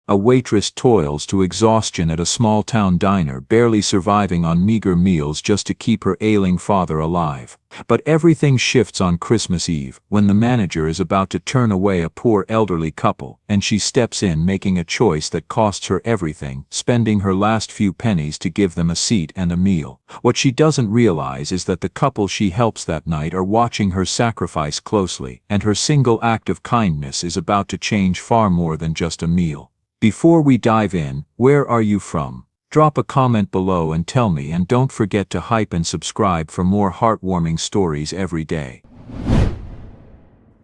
A waitress toils to exhaustion at a small-town diner, barely surviving on meager meals just to keep her ailing father alive. But everything shifts on Christmas Eve, when the manager is about to turn away a poor elderly couple, and she steps in, making a choice that costs her everything, spending her last few pennies to give them a seat and a meal. What she doesn't realize is that the couple she helps that night are watching her sacrifice closely, and her single act of kindness is about to change far more than just a meal. Before we dive in, where are you from? Drop a comment below and tell me, and don't forget to hype and subscribe for more heartwarming stories every day.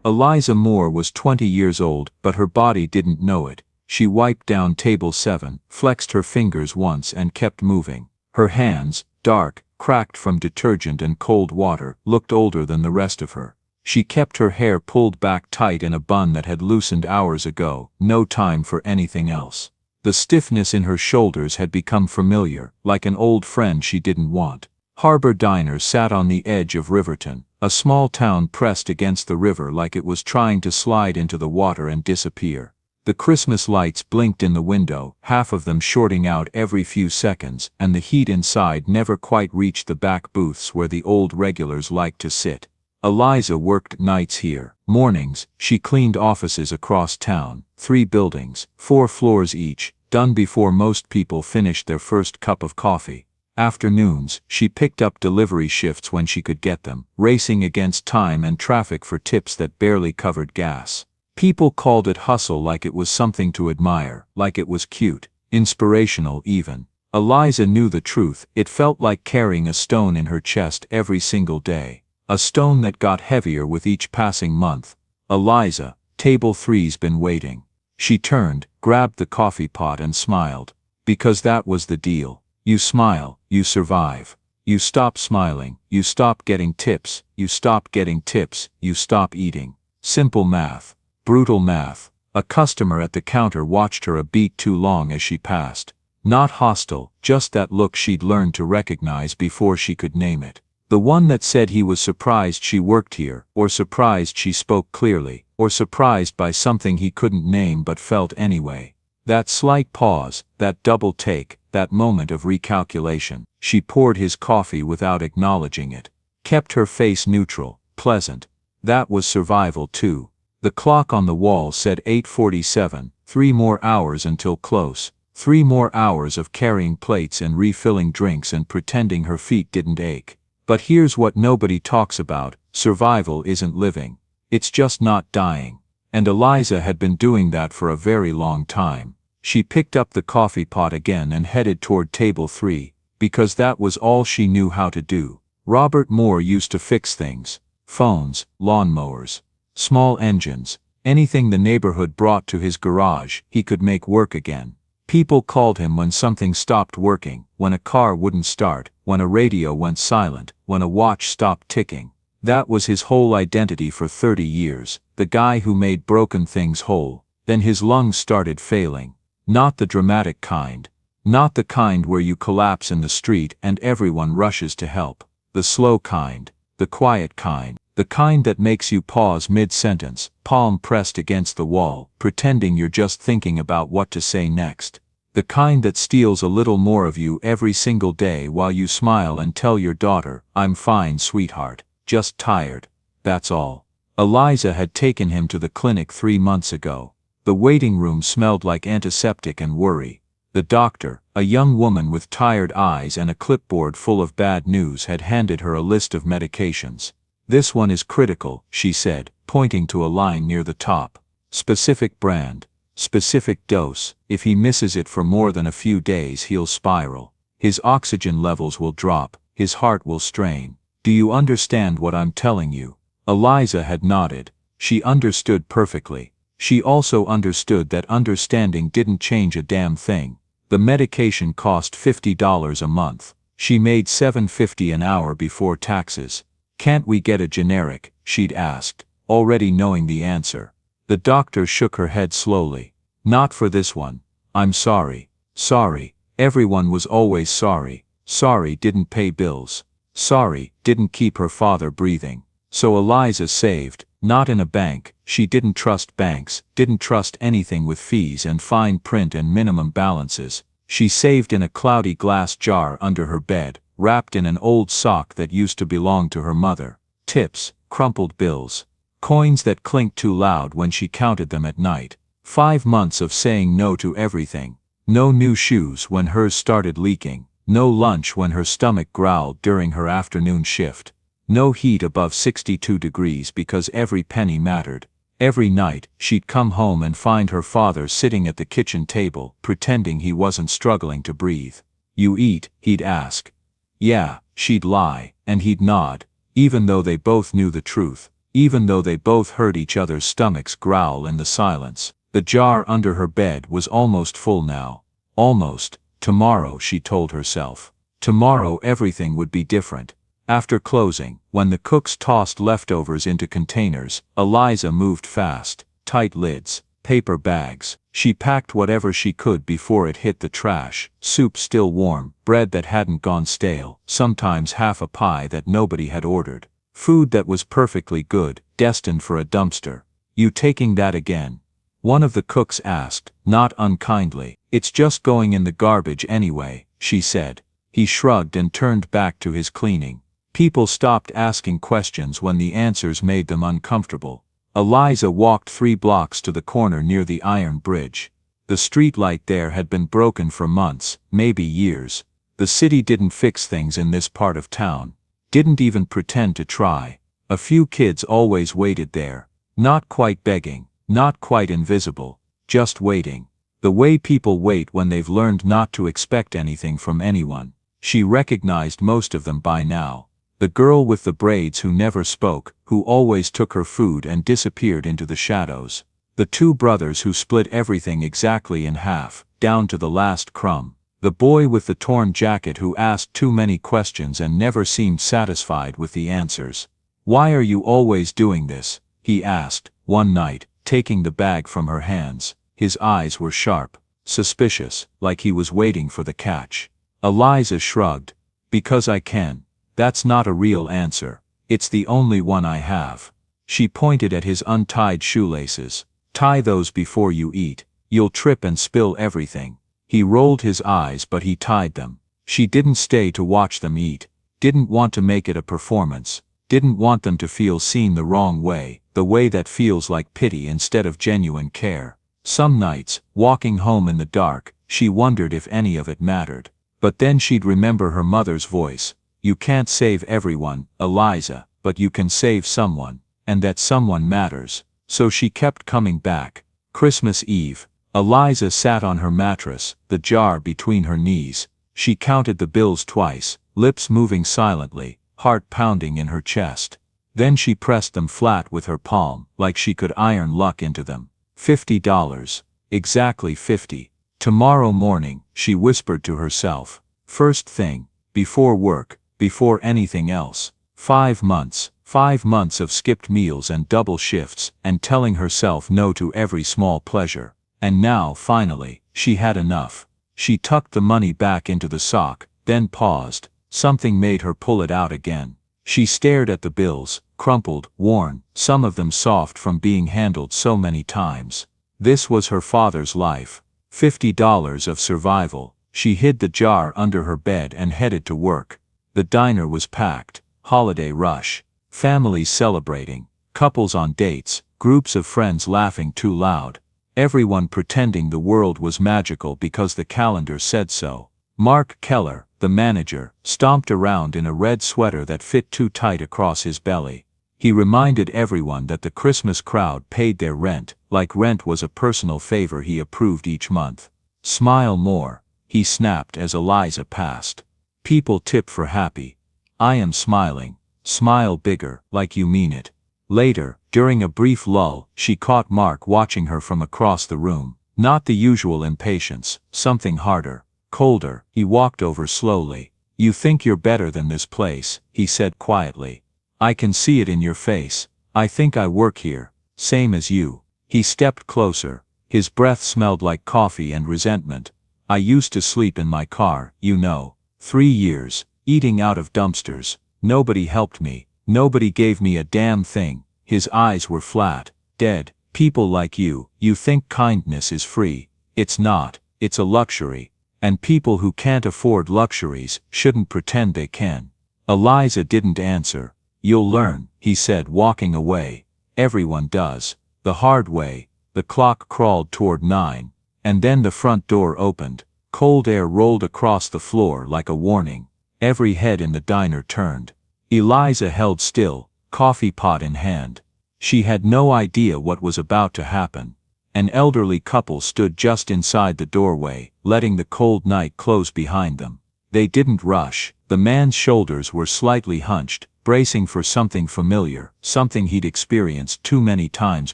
Eliza Moore was 20 years old, but her body didn't know it. She wiped down table 7, flexed her fingers once and kept moving. Her hands, dark, cracked from detergent and cold water, looked older than the rest of her. She kept her hair pulled back tight in a bun that had loosened hours ago, no time for anything else. The stiffness in her shoulders had become familiar, like an old friend she didn't want. Harbor Diner sat on the edge of Riverton, a small town pressed against the river like it was trying to slide into the water and disappear. The Christmas lights blinked in the window, half of them shorting out every few seconds, and the heat inside never quite reached the back booths where the old regulars liked to sit. Eliza worked nights here. Mornings, she cleaned offices across town, 3 buildings, 4 floors each, done before most people finished their first cup of coffee. Afternoons, she picked up delivery shifts when she could get them, racing against time and traffic for tips that barely covered gas. People called it hustle like it was something to admire, like it was cute, inspirational even. Eliza knew the truth. It felt like carrying a stone in her chest every single day. A stone that got heavier with each passing month. Eliza, table 3's been waiting. She turned, grabbed the coffee pot and smiled. Because that was the deal. You smile, you survive. You stop smiling, you stop getting tips. You stop getting tips, you stop eating. Simple math. Brutal math. A customer at the counter watched her a beat too long as she passed. Not hostile, just that look she'd learned to recognize before she could name it. The one that said he was surprised she worked here, or surprised she spoke clearly, or surprised by something he couldn't name but felt anyway. That slight pause, that double take, that moment of recalculation. She poured his coffee without acknowledging it. Kept her face neutral, pleasant. That was survival too. The clock on the wall said 8:47, 3 more hours until close. 3 more hours of carrying plates and refilling drinks and pretending her feet didn't ache. But here's what nobody talks about: survival isn't living. It's just not dying. And Eliza had been doing that for a very long time. She picked up the coffee pot again and headed toward table 3, because that was all she knew how to do. Robert Moore used to fix things. Phones, lawnmowers, small engines, anything the neighborhood brought to his garage, he could make work again. People called him when something stopped working, when a car wouldn't start, when a radio went silent, when a watch stopped ticking. That was his whole identity for 30 years, the guy who made broken things whole. Then his lungs started failing. Not the dramatic kind. Not the kind where you collapse in the street and everyone rushes to help. The slow kind. The quiet kind. The kind that makes you pause mid-sentence, palm pressed against the wall, pretending you're just thinking about what to say next. The kind that steals a little more of you every single day while you smile and tell your daughter, "I'm fine, sweetheart, just tired. That's all." Eliza had taken him to the clinic 3 months ago. The waiting room smelled like antiseptic and worry. The doctor, a young woman with tired eyes and a clipboard full of bad news, had handed her a list of medications. "This one is critical," she said, pointing to a line near the top. "Specific brand. Specific dose. If he misses it for more than a few days, he'll spiral. His oxygen levels will drop, his heart will strain. Do you understand what I'm telling you?" Eliza had nodded. She understood perfectly. She also understood that understanding didn't change a damn thing. The medication cost $50 a month. She made $7.50 an hour before taxes. "Can't we get a generic?" she'd asked, already knowing the answer. The doctor shook her head slowly. "Not for this one. I'm sorry. Sorry. Everyone was always sorry. Sorry didn't pay bills. Sorry didn't keep her father breathing." So Eliza saved, Not in a bank. She didn't trust banks, didn't trust anything with fees and fine print and minimum balances. She saved in a cloudy glass jar under her bed, wrapped in an old sock that used to belong to her mother. Tips, crumpled bills, coins that clinked too loud when she counted them at night. 5 months of saying no to everything. No new shoes when hers started leaking. No lunch when her stomach growled during her afternoon shift. No heat above 62 degrees because every penny mattered. Every night, she'd come home and find her father sitting at the kitchen table, pretending he wasn't struggling to breathe. "You eat?" he'd ask. "Yeah," she'd lie, and he'd nod, even though they both knew the truth, even though they both heard each other's stomachs growl in the silence. The jar under her bed was almost full now. Almost. Tomorrow, she told herself. Tomorrow everything would be different. After closing, when the cooks tossed leftovers into containers, Eliza moved fast. Tight lids, paper bags. She packed whatever she could before it hit the trash. Soup still warm, bread that hadn't gone stale, sometimes half a pie that nobody had ordered. Food that was perfectly good, destined for a dumpster. "You taking that again?" one of the cooks asked, not unkindly. "It's just going in the garbage anyway," she said. He shrugged and turned back to his cleaning. People stopped asking questions when the answers made them uncomfortable. Eliza walked 3 blocks to the corner near the iron bridge. The streetlight there had been broken for months, maybe years. The city didn't fix things in this part of town. Didn't even pretend to try. A few kids always waited there. Not quite begging, not quite invisible, just waiting. The way people wait when they've learned not to expect anything from anyone. She recognized most of them by now. The girl with the braids who never spoke, who always took her food and disappeared into the shadows. The 2 brothers who split everything exactly in half, down to the last crumb. The boy with the torn jacket who asked too many questions and never seemed satisfied with the answers. "Why are you always doing this?" he asked, one night, taking the bag from her hands. His eyes were sharp, suspicious, like he was waiting for the catch. Eliza shrugged. "Because I can. That's not a real answer. It's the only one I have." She pointed at his untied shoelaces. "Tie those before you eat. You'll trip and spill everything." He rolled his eyes but he tied them. She didn't stay to watch them eat. Didn't want to make it a performance. Didn't want them to feel seen the wrong way, the way that feels like pity instead of genuine care. Some nights, walking home in the dark, she wondered if any of it mattered. But then she'd remember her mother's voice. "You can't save everyone, Eliza, but you can save someone, and that someone matters." So she kept coming back. Christmas Eve. Eliza sat on her mattress, the jar between her knees. She counted the bills twice, lips moving silently, heart pounding in her chest. Then she pressed them flat with her palm, like she could iron luck into them. $50. Exactly 50. Tomorrow morning, she whispered to herself. First thing, before work, before anything else. 5 months. 5 months of skipped meals and double shifts, and telling herself no to every small pleasure. And now, finally, she had enough. She tucked the money back into the sock, then paused. Something made her pull it out again. She stared at the bills, crumpled, worn, some of them soft from being handled so many times. This was her father's life. $50 of survival. She hid the jar under her bed and headed to work. The diner was packed. Holiday rush. Families celebrating. Couples on dates. Groups of friends laughing too loud. Everyone pretending the world was magical because the calendar said so. Mark Keller, the manager, stomped around in a red sweater that fit too tight across his belly. He reminded everyone that the Christmas crowd paid their rent, like rent was a personal favor he approved each month. "Smile more," he snapped as Eliza passed. "People tip for happy. I am smiling. Smile bigger, like you mean it." Later, during a brief lull, she caught Mark watching her from across the room. Not the usual impatience, something harder, colder. He walked over slowly. "You think you're better than this place," he said quietly. "I can see it in your face. I think I work here, same as you." He stepped closer. His breath smelled like coffee and resentment. "I used to sleep in my car, you know. 3 years, eating out of dumpsters. Nobody helped me. Nobody gave me a damn thing." His eyes were flat, dead. People like you think kindness is free. It's not, it's a luxury. And people who can't afford luxuries shouldn't pretend they can. Eliza didn't answer. You'll learn, he said, walking away. Everyone does. The hard way. The clock crawled toward 9. And then the front door opened. Cold air rolled across the floor like a warning. Every head in the diner turned. Eliza held still, coffee pot in hand. She had no idea what was about to happen. An elderly couple stood just inside the doorway, letting the cold night close behind them. They didn't rush. The man's shoulders were slightly hunched, bracing for something familiar, something he'd experienced too many times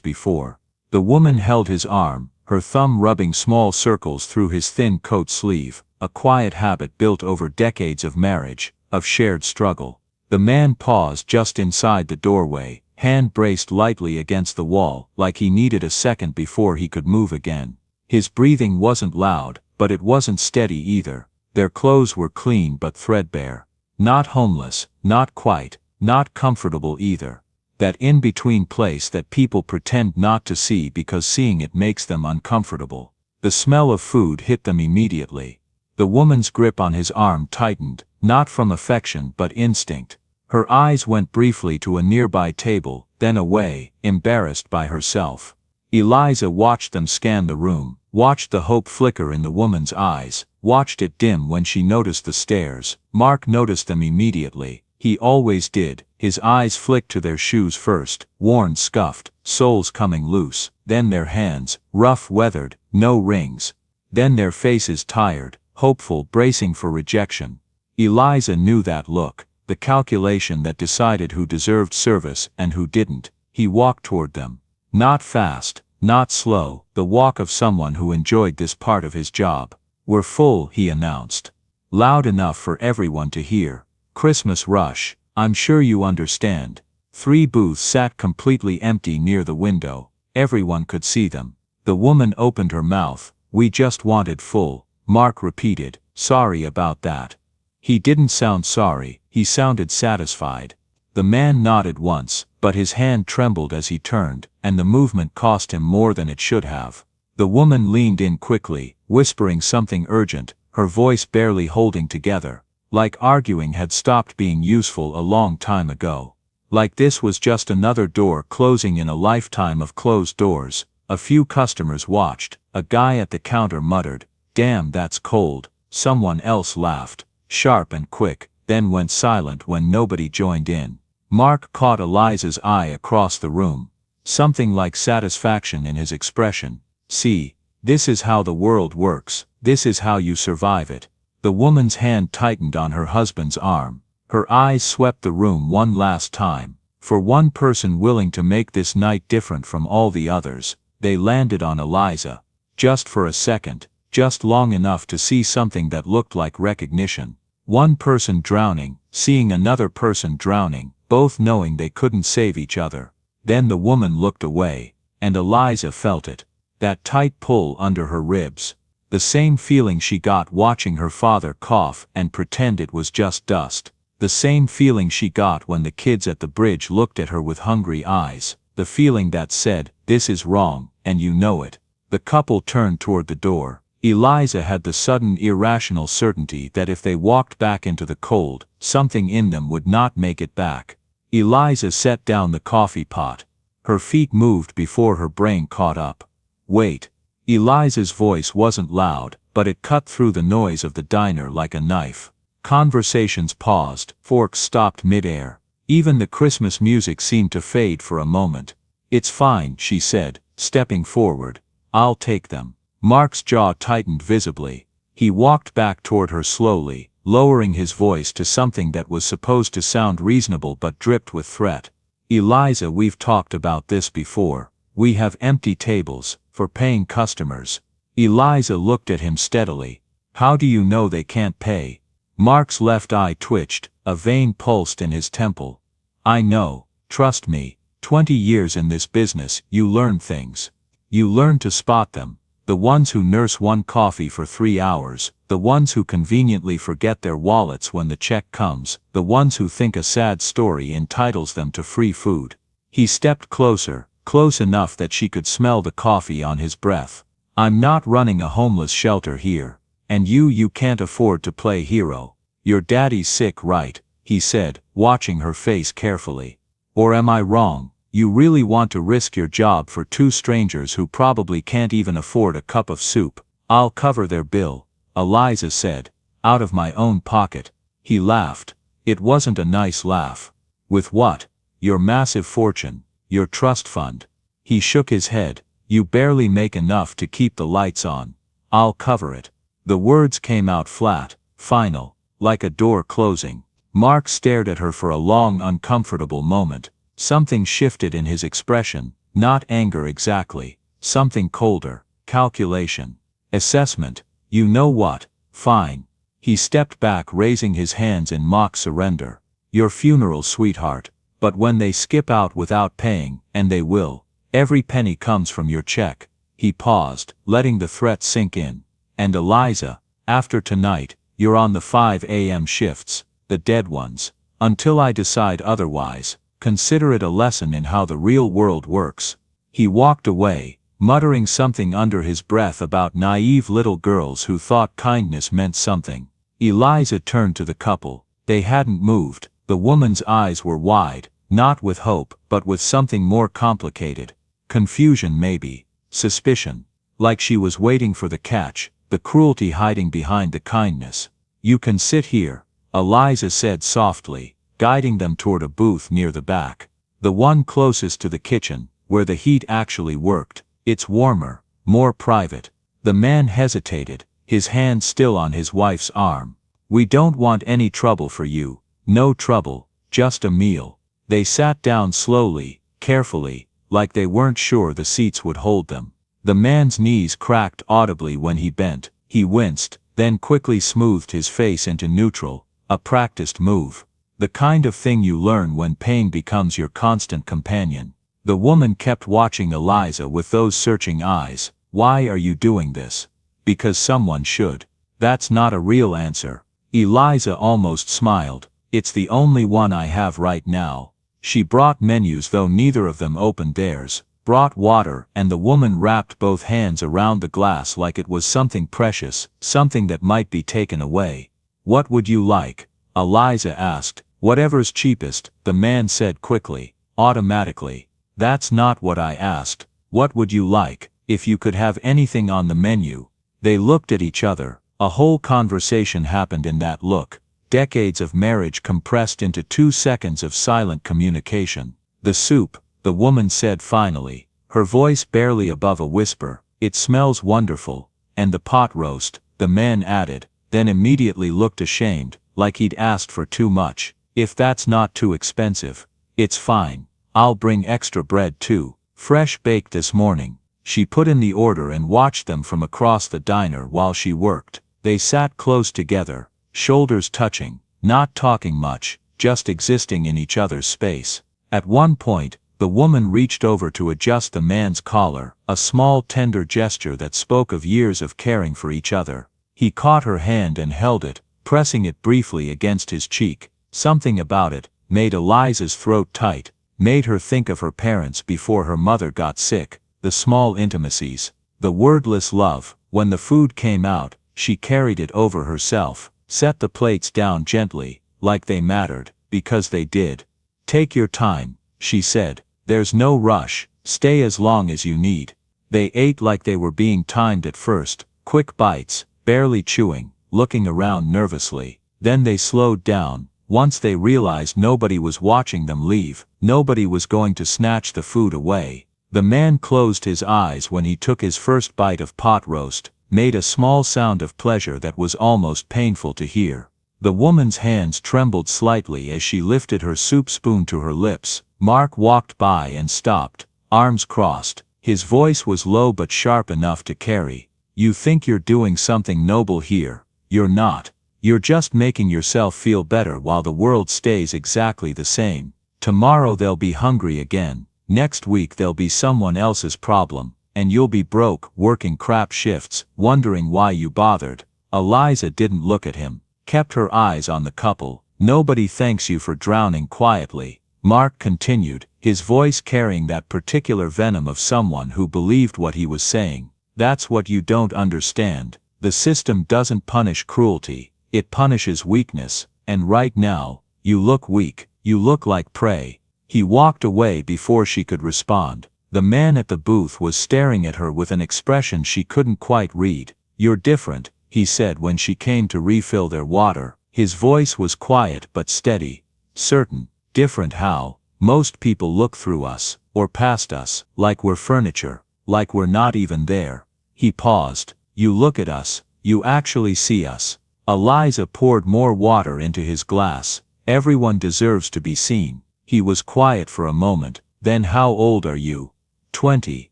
before. The woman held his arm, her thumb rubbing small circles through his thin coat sleeve, a quiet habit built over decades of marriage, of shared struggle. The man paused just inside the doorway, hand braced lightly against the wall, like he needed a second before he could move again. His breathing wasn't loud, but it wasn't steady either. Their clothes were clean but threadbare. Not homeless, not quite, not comfortable either. That in-between place that people pretend not to see because seeing it makes them uncomfortable. The smell of food hit them immediately. The woman's grip on his arm tightened, not from affection but instinct. Her eyes went briefly to a nearby table, then away, embarrassed by herself. Eliza watched them scan the room, watched the hope flicker in the woman's eyes, watched it dim when she noticed the stairs. Mark noticed them immediately. He always did. His eyes flicked to their shoes first, worn, scuffed, soles coming loose, then their hands, rough, weathered, no rings. Then their faces, tired, hopeful, bracing for rejection. Eliza knew that look. The calculation that decided who deserved service and who didn't. He walked toward them. Not fast, not slow, the walk of someone who enjoyed this part of his job. We're full, he announced. Loud enough for everyone to hear. Christmas rush, I'm sure you understand. 3 booths sat completely empty near the window. Everyone could see them. The woman opened her mouth. We just wanted full. Mark repeated, sorry about that. He didn't sound sorry, he sounded satisfied. The man nodded once, but his hand trembled as he turned, and the movement cost him more than it should have. The woman leaned in quickly, whispering something urgent, her voice barely holding together. Like arguing had stopped being useful a long time ago. Like this was just another door closing in a lifetime of closed doors. A few customers watched. A guy at the counter muttered, "Damn, that's cold." Someone else laughed, sharp and quick, then went silent when nobody joined in. Mark caught Eliza's eye across the room. Something like satisfaction in his expression. See, this is how the world works. This is how you survive it. The woman's hand tightened on her husband's arm. Her eyes swept the room one last time. For one person willing to make this night different from all the others, they landed on Eliza. Just for a second, just long enough to see something that looked like recognition. One person drowning, seeing another person drowning, both knowing they couldn't save each other. Then the woman looked away, and Eliza felt it. That tight pull under her ribs. The same feeling she got watching her father cough and pretend it was just dust. The same feeling she got when the kids at the bridge looked at her with hungry eyes. The feeling that said, this is wrong, and you know it. The couple turned toward the door. Eliza had the sudden irrational certainty that if they walked back into the cold, something in them would not make it back. Eliza set down the coffee pot. Her feet moved before her brain caught up. Wait. Eliza's voice wasn't loud, but it cut through the noise of the diner like a knife. Conversations paused, forks stopped mid-air. Even the Christmas music seemed to fade for a moment. It's fine, she said, stepping forward. I'll take them. Mark's jaw tightened visibly. He walked back toward her slowly, lowering his voice to something that was supposed to sound reasonable but dripped with threat. Eliza, we've talked about this before. We have empty tables, for paying customers. Eliza looked at him steadily. How do you know they can't pay? Mark's left eye twitched, a vein pulsed in his temple. I know, trust me, 20 years in this business, you learn things. You learn to spot them. The ones who nurse one coffee for 3 hours, the ones who conveniently forget their wallets when the check comes, the ones who think a sad story entitles them to free food. He stepped closer, close enough that she could smell the coffee on his breath. I'm not running a homeless shelter here. And you can't afford to play hero. Your daddy's sick, right? He said, watching her face carefully. Or am I wrong? You really want to risk your job for two strangers who probably can't even afford a cup of soup? I'll cover their bill, Eliza said. Out of my own pocket. He laughed. It wasn't a nice laugh. With what? Your massive fortune, your trust fund. He shook his head. You barely make enough to keep the lights on. I'll cover it. The words came out flat, final, like a door closing. Mark stared at her for a long, uncomfortable moment. Something shifted in his expression, not anger exactly, something colder, calculation, assessment. You know what? Fine. He stepped back, raising his hands in mock surrender. Your funeral, sweetheart. But when they skip out without paying, and they will, every penny comes from your check. He paused, letting the threat sink in. And Eliza, after tonight, you're on the 5 a.m. shifts, the dead ones. Until I decide otherwise, consider it a lesson in how the real world works. He walked away, muttering something under his breath about naive little girls who thought kindness meant something. Eliza turned to the couple. They hadn't moved. The woman's eyes were wide, not with hope, but with something more complicated. Confusion maybe. Suspicion. Like she was waiting for the catch, the cruelty hiding behind the kindness. You can sit here, Eliza said softly, guiding them toward a booth near the back. The one closest to the kitchen, where the heat actually worked. It's warmer, more private. The man hesitated, his hand still on his wife's arm. We don't want any trouble for you. No trouble, just a meal. They sat down slowly, carefully, like they weren't sure the seats would hold them. The man's knees cracked audibly when he bent. He winced, then quickly smoothed his face into neutral, a practiced move. The kind of thing you learn when pain becomes your constant companion. The woman kept watching Eliza with those searching eyes. Why are you doing this? Because someone should. That's not a real answer. Eliza almost smiled. It's the only one I have right now. She brought menus, though neither of them opened theirs. Brought water, and the woman wrapped both hands around the glass like it was something precious, something that might be taken away. What would you like? Eliza asked. Whatever's cheapest, the man said quickly, automatically. That's not what I asked. What would you like, if you could have anything on the menu? They looked at each other. A whole conversation happened in that look. Decades of marriage compressed into 2 seconds of silent communication. The soup, the woman said finally, her voice barely above a whisper. It smells wonderful. And the pot roast, the man added, then immediately looked ashamed, like he'd asked for too much. If that's not too expensive, it's fine. I'll bring extra bread too. Fresh baked this morning. She put in the order and watched them from across the diner while she worked. They sat close together, shoulders touching, not talking much, just existing in each other's space. At one point, the woman reached over to adjust the man's collar, a small tender gesture that spoke of years of caring for each other. He caught her hand and held it, pressing it briefly against his cheek. Something about it made Eliza's throat tight, made her think of her parents before her mother got sick, the small intimacies, the wordless love. When the food came out, she carried it over herself, set the plates down gently, like they mattered, because they did. Take your time, she said. There's no rush, stay as long as you need. They ate like they were being timed at first, quick bites, barely chewing, looking around nervously. Then they slowed down. Once they realized nobody was watching them leave, nobody was going to snatch the food away. The man closed his eyes when he took his first bite of pot roast, made a small sound of pleasure that was almost painful to hear. The woman's hands trembled slightly as she lifted her soup spoon to her lips. Mark walked by and stopped, arms crossed. His voice was low but sharp enough to carry. You think you're doing something noble here. You're not. You're just making yourself feel better while the world stays exactly the same. Tomorrow they'll be hungry again. Next week they'll be someone else's problem, and you'll be broke, working crap shifts, wondering why you bothered. Eliza didn't look at him, kept her eyes on the couple. Nobody thanks you for drowning quietly, Mark continued, his voice carrying that particular venom of someone who believed what he was saying. That's what you don't understand. The system doesn't punish cruelty, it punishes weakness, and right now, you look weak, you look like prey. He walked away before she could respond. The man at the booth was staring at her with an expression she couldn't quite read. "You're different," he said when she came to refill their water. His voice was quiet but steady. "Certain. Different how? Most people look through us, or past us, like we're furniture, like we're not even there." He paused. "You look at us, you actually see us." Eliza poured more water into his glass. "Everyone deserves to be seen." He was quiet for a moment. "Then how old are you?" 20.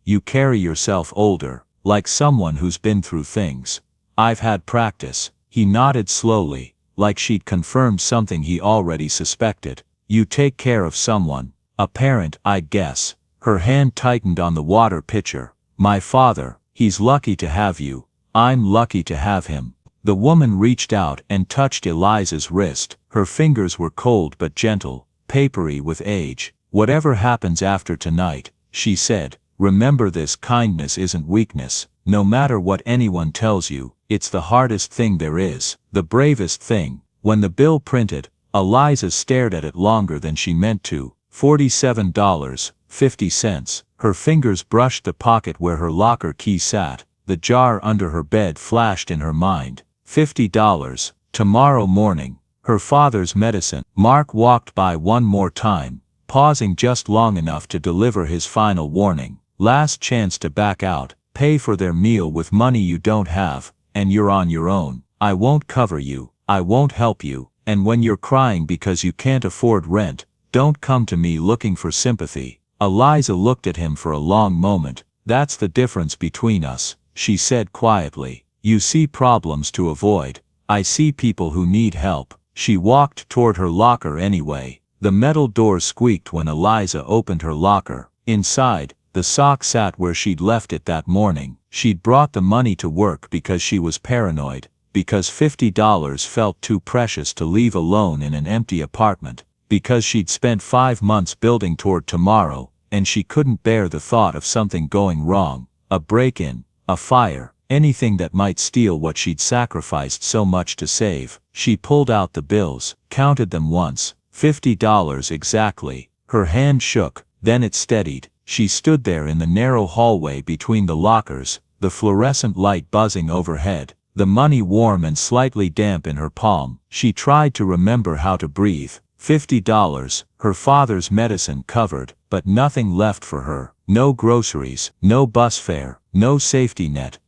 "You carry yourself older, like someone who's been through things." "I've had practice." He nodded slowly, like she'd confirmed something he already suspected. "You take care of someone, a parent, I guess." Her hand tightened on the water pitcher. "My father, he's lucky to have you. I'm lucky to have him." The woman reached out and touched Eliza's wrist. Her fingers were cold but gentle, papery with age. "Whatever happens after tonight," she said, "remember this: kindness isn't weakness. No matter what anyone tells you, it's the hardest thing there is, the bravest thing." When the bill printed, Eliza stared at it longer than she meant to. $47.50. Her fingers brushed the pocket where her locker key sat. The jar under her bed flashed in her mind. $50. Tomorrow morning. Her father's medicine. Mark walked by one more time, pausing just long enough to deliver his final warning. "Last chance to back out. Pay for their meal with money you don't have, and you're on your own. I won't cover you, I won't help you, and when you're crying because you can't afford rent, don't come to me looking for sympathy." Eliza looked at him for a long moment. "That's the difference between us," she said quietly. "You see problems to avoid. I see people who need help." She walked toward her locker anyway. The metal door squeaked when Eliza opened her locker. Inside, the sock sat where she'd left it that morning. She'd brought the money to work because she was paranoid, because $50 felt too precious to leave alone in an empty apartment, because she'd spent 5 months building toward tomorrow, and she couldn't bear the thought of something going wrong, a break-in, a fire, anything that might steal what she'd sacrificed so much to save. She pulled out the bills, counted them once. $50 exactly. Her hand shook, then it steadied. She stood there in the narrow hallway between the lockers, the fluorescent light buzzing overhead, the money warm and slightly damp in her palm. She tried to remember how to breathe. $50, her father's medicine covered, but nothing left for her. No groceries, no bus fare, no safety net.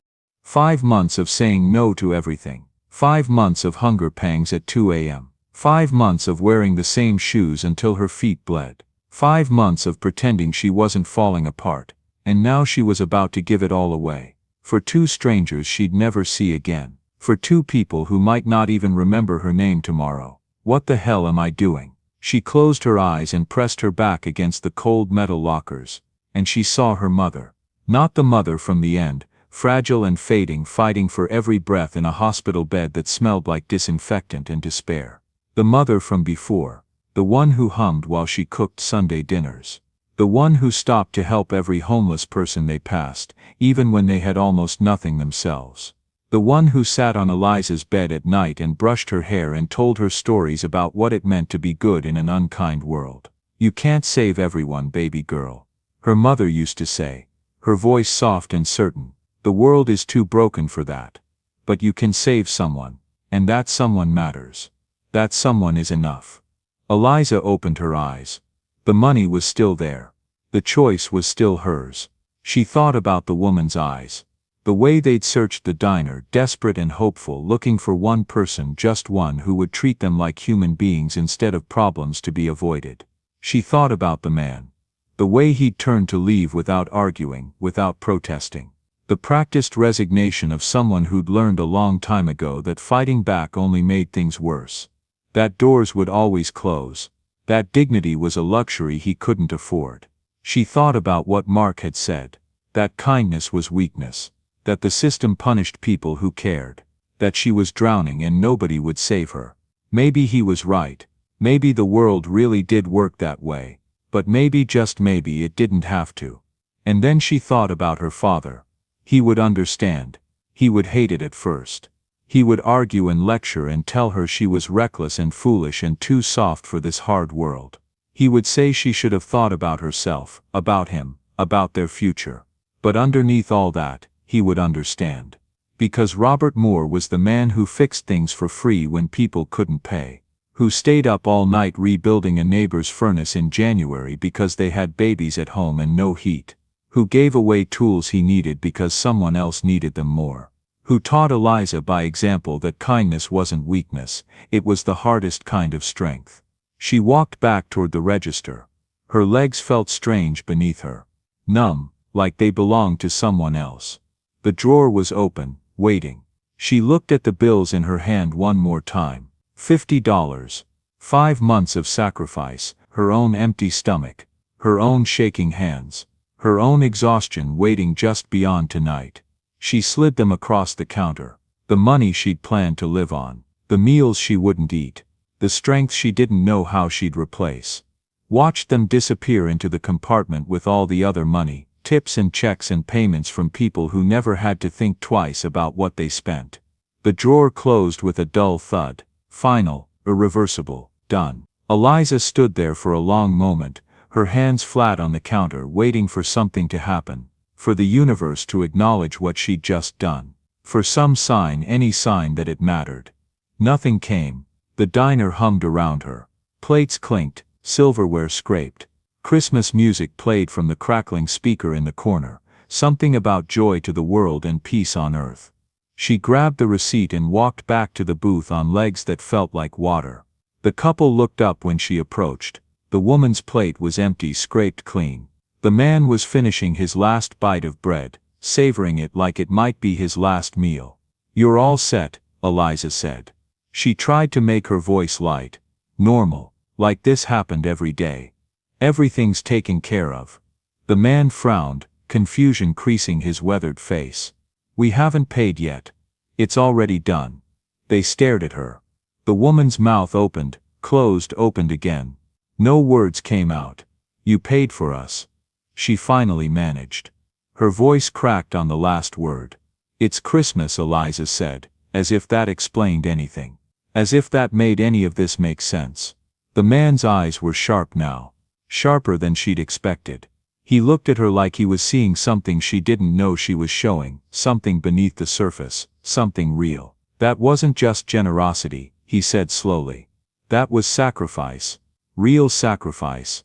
5 months of saying no to everything. 5 months of hunger pangs at 2 a.m. 5 months of wearing the same shoes until her feet bled. 5 months of pretending she wasn't falling apart, and now she was about to give it all away. For 2 strangers she'd never see again. For 2 people who might not even remember her name tomorrow. What the hell am I doing? She closed her eyes and pressed her back against the cold metal lockers, and she saw her mother. Not the mother from the end, fragile and fading, fighting for every breath in a hospital bed that smelled like disinfectant and despair. The mother from before. The one who hummed while she cooked Sunday dinners. The one who stopped to help every homeless person they passed, even when they had almost nothing themselves. The one who sat on Eliza's bed at night and brushed her hair and told her stories about what it meant to be good in an unkind world. "You can't save everyone, baby girl," her mother used to say, her voice soft and certain. "The world is too broken for that. But you can save someone, and that someone matters. That someone is enough." Eliza opened her eyes. The money was still there. The choice was still hers. She thought about the woman's eyes. The way they'd searched the diner, desperate and hopeful, looking for one person, just one who would treat them like human beings instead of problems to be avoided. She thought about the man. The way he'd turned to leave without arguing, without protesting. The practiced resignation of someone who'd learned a long time ago that fighting back only made things worse. That doors would always close. That dignity was a luxury he couldn't afford. She thought about what Mark had said. That kindness was weakness. That the system punished people who cared. That she was drowning and nobody would save her. Maybe he was right. Maybe the world really did work that way. But maybe, just maybe, it didn't have to. And then she thought about her father. He would understand. He would hate it at first. He would argue and lecture and tell her she was reckless and foolish and too soft for this hard world. He would say she should have thought about herself, about him, about their future. But underneath all that, he would understand. Because Robert Moore was the man who fixed things for free when people couldn't pay. Who stayed up all night rebuilding a neighbor's furnace in January because they had babies at home and no heat. Who gave away tools he needed because someone else needed them more. Who taught Eliza by example that kindness wasn't weakness, it was the hardest kind of strength. She walked back toward the register. Her legs felt strange beneath her. Numb, like they belonged to someone else. The drawer was open, waiting. She looked at the bills in her hand one more time. $50. 5 months of sacrifice, her own empty stomach, her own shaking hands, her own exhaustion waiting just beyond tonight. She slid them across the counter. The money she'd planned to live on, the meals she wouldn't eat, the strength she didn't know how she'd replace. Watched them disappear into the compartment with all the other money, tips and checks and payments from people who never had to think twice about what they spent. The drawer closed with a dull thud. Final, irreversible, done. Eliza stood there for a long moment, her hands flat on the counter, waiting for something to happen, for the universe to acknowledge what she'd just done, for some sign, any sign that it mattered. Nothing came. The diner hummed around her. Plates clinked, silverware scraped. Christmas music played from the crackling speaker in the corner, something about joy to the world and peace on earth. She grabbed the receipt and walked back to the booth on legs that felt like water. The couple looked up when she approached. The woman's plate was empty, scraped clean. The man was finishing his last bite of bread, savoring it like it might be his last meal. "You're all set," Eliza said. She tried to make her voice light, normal, like this happened every day. "Everything's taken care of." The man frowned, confusion creasing his weathered face. "We haven't paid yet. It's already done." They stared at her. The woman's mouth opened, closed, opened again. No words came out. "You paid for us," she finally managed. Her voice cracked on the last word. "It's Christmas," Eliza said, as if that explained anything. As if that made any of this make sense. The man's eyes were sharp now. Sharper than she'd expected. He looked at her like he was seeing something she didn't know she was showing, something beneath the surface, something real. "That wasn't just generosity," he said slowly. "That was sacrifice. Real sacrifice.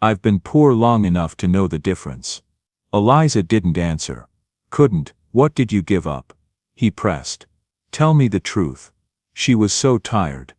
I've been poor long enough to know the difference." Eliza didn't answer. "Couldn't. What did you give up?" he pressed. "Tell me the truth." She was so tired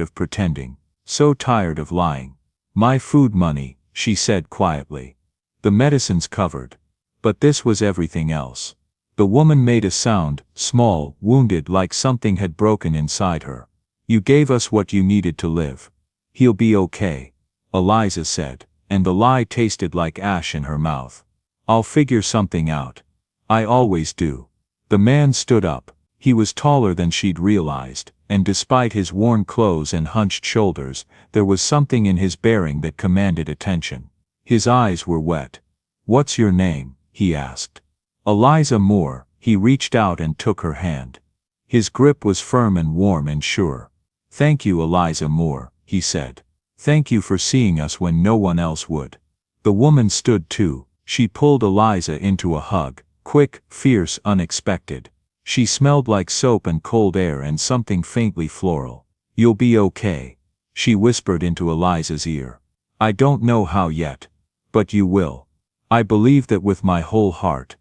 of pretending, so tired of lying. "My food money," she said quietly. "The medicine's covered. But this was everything else." The woman made a sound, small, wounded, like something had broken inside her. "You gave us what you needed to live. He'll be okay," Eliza said, and the lie tasted like ash in her mouth. "I'll figure something out. I always do." The man stood up. He was taller than she'd realized, and despite his worn clothes and hunched shoulders, there was something in his bearing that commanded attention. His eyes were wet. "What's your name?" he asked. "Eliza Moore." He reached out and took her hand. His grip was firm and warm and sure. "Thank you, Eliza Moore," he said. "Thank you for seeing us when no one else would." The woman stood too. She pulled Eliza into a hug, quick, fierce, unexpected. She smelled like soap and cold air and something faintly floral. "You'll be okay," she whispered into Eliza's ear. "I don't know how yet. But you will. I believe that with my whole heart."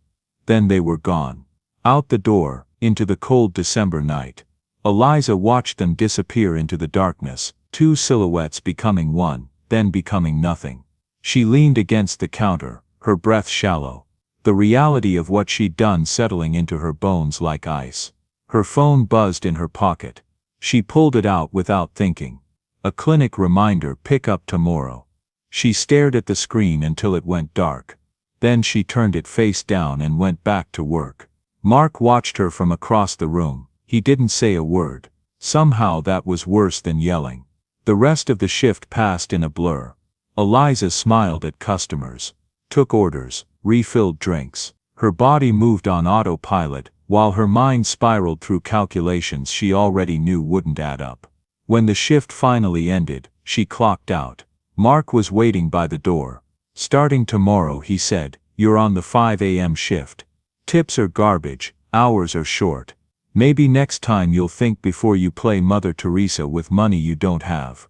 Then they were gone. Out the door, into the cold December night. Eliza watched them disappear into the darkness, two silhouettes becoming one, then becoming nothing. She leaned against the counter, her breath shallow. The reality of what she'd done settling into her bones like ice. Her phone buzzed in her pocket. She pulled it out without thinking. A clinic reminder: pick up tomorrow. She stared at the screen until it went dark. Then she turned it face down and went back to work. Mark watched her from across the room. He didn't say a word. Somehow that was worse than yelling. The rest of the shift passed in a blur. Eliza smiled at customers, took orders, refilled drinks. Her body moved on autopilot, while her mind spiraled through calculations she already knew wouldn't add up. When the shift finally ended, she clocked out. Mark was waiting by the door. "Starting tomorrow," he said, "you're on the 5 a.m. shift. Tips are garbage, hours are short. Maybe next time you'll think before you play Mother Teresa with money you don't have."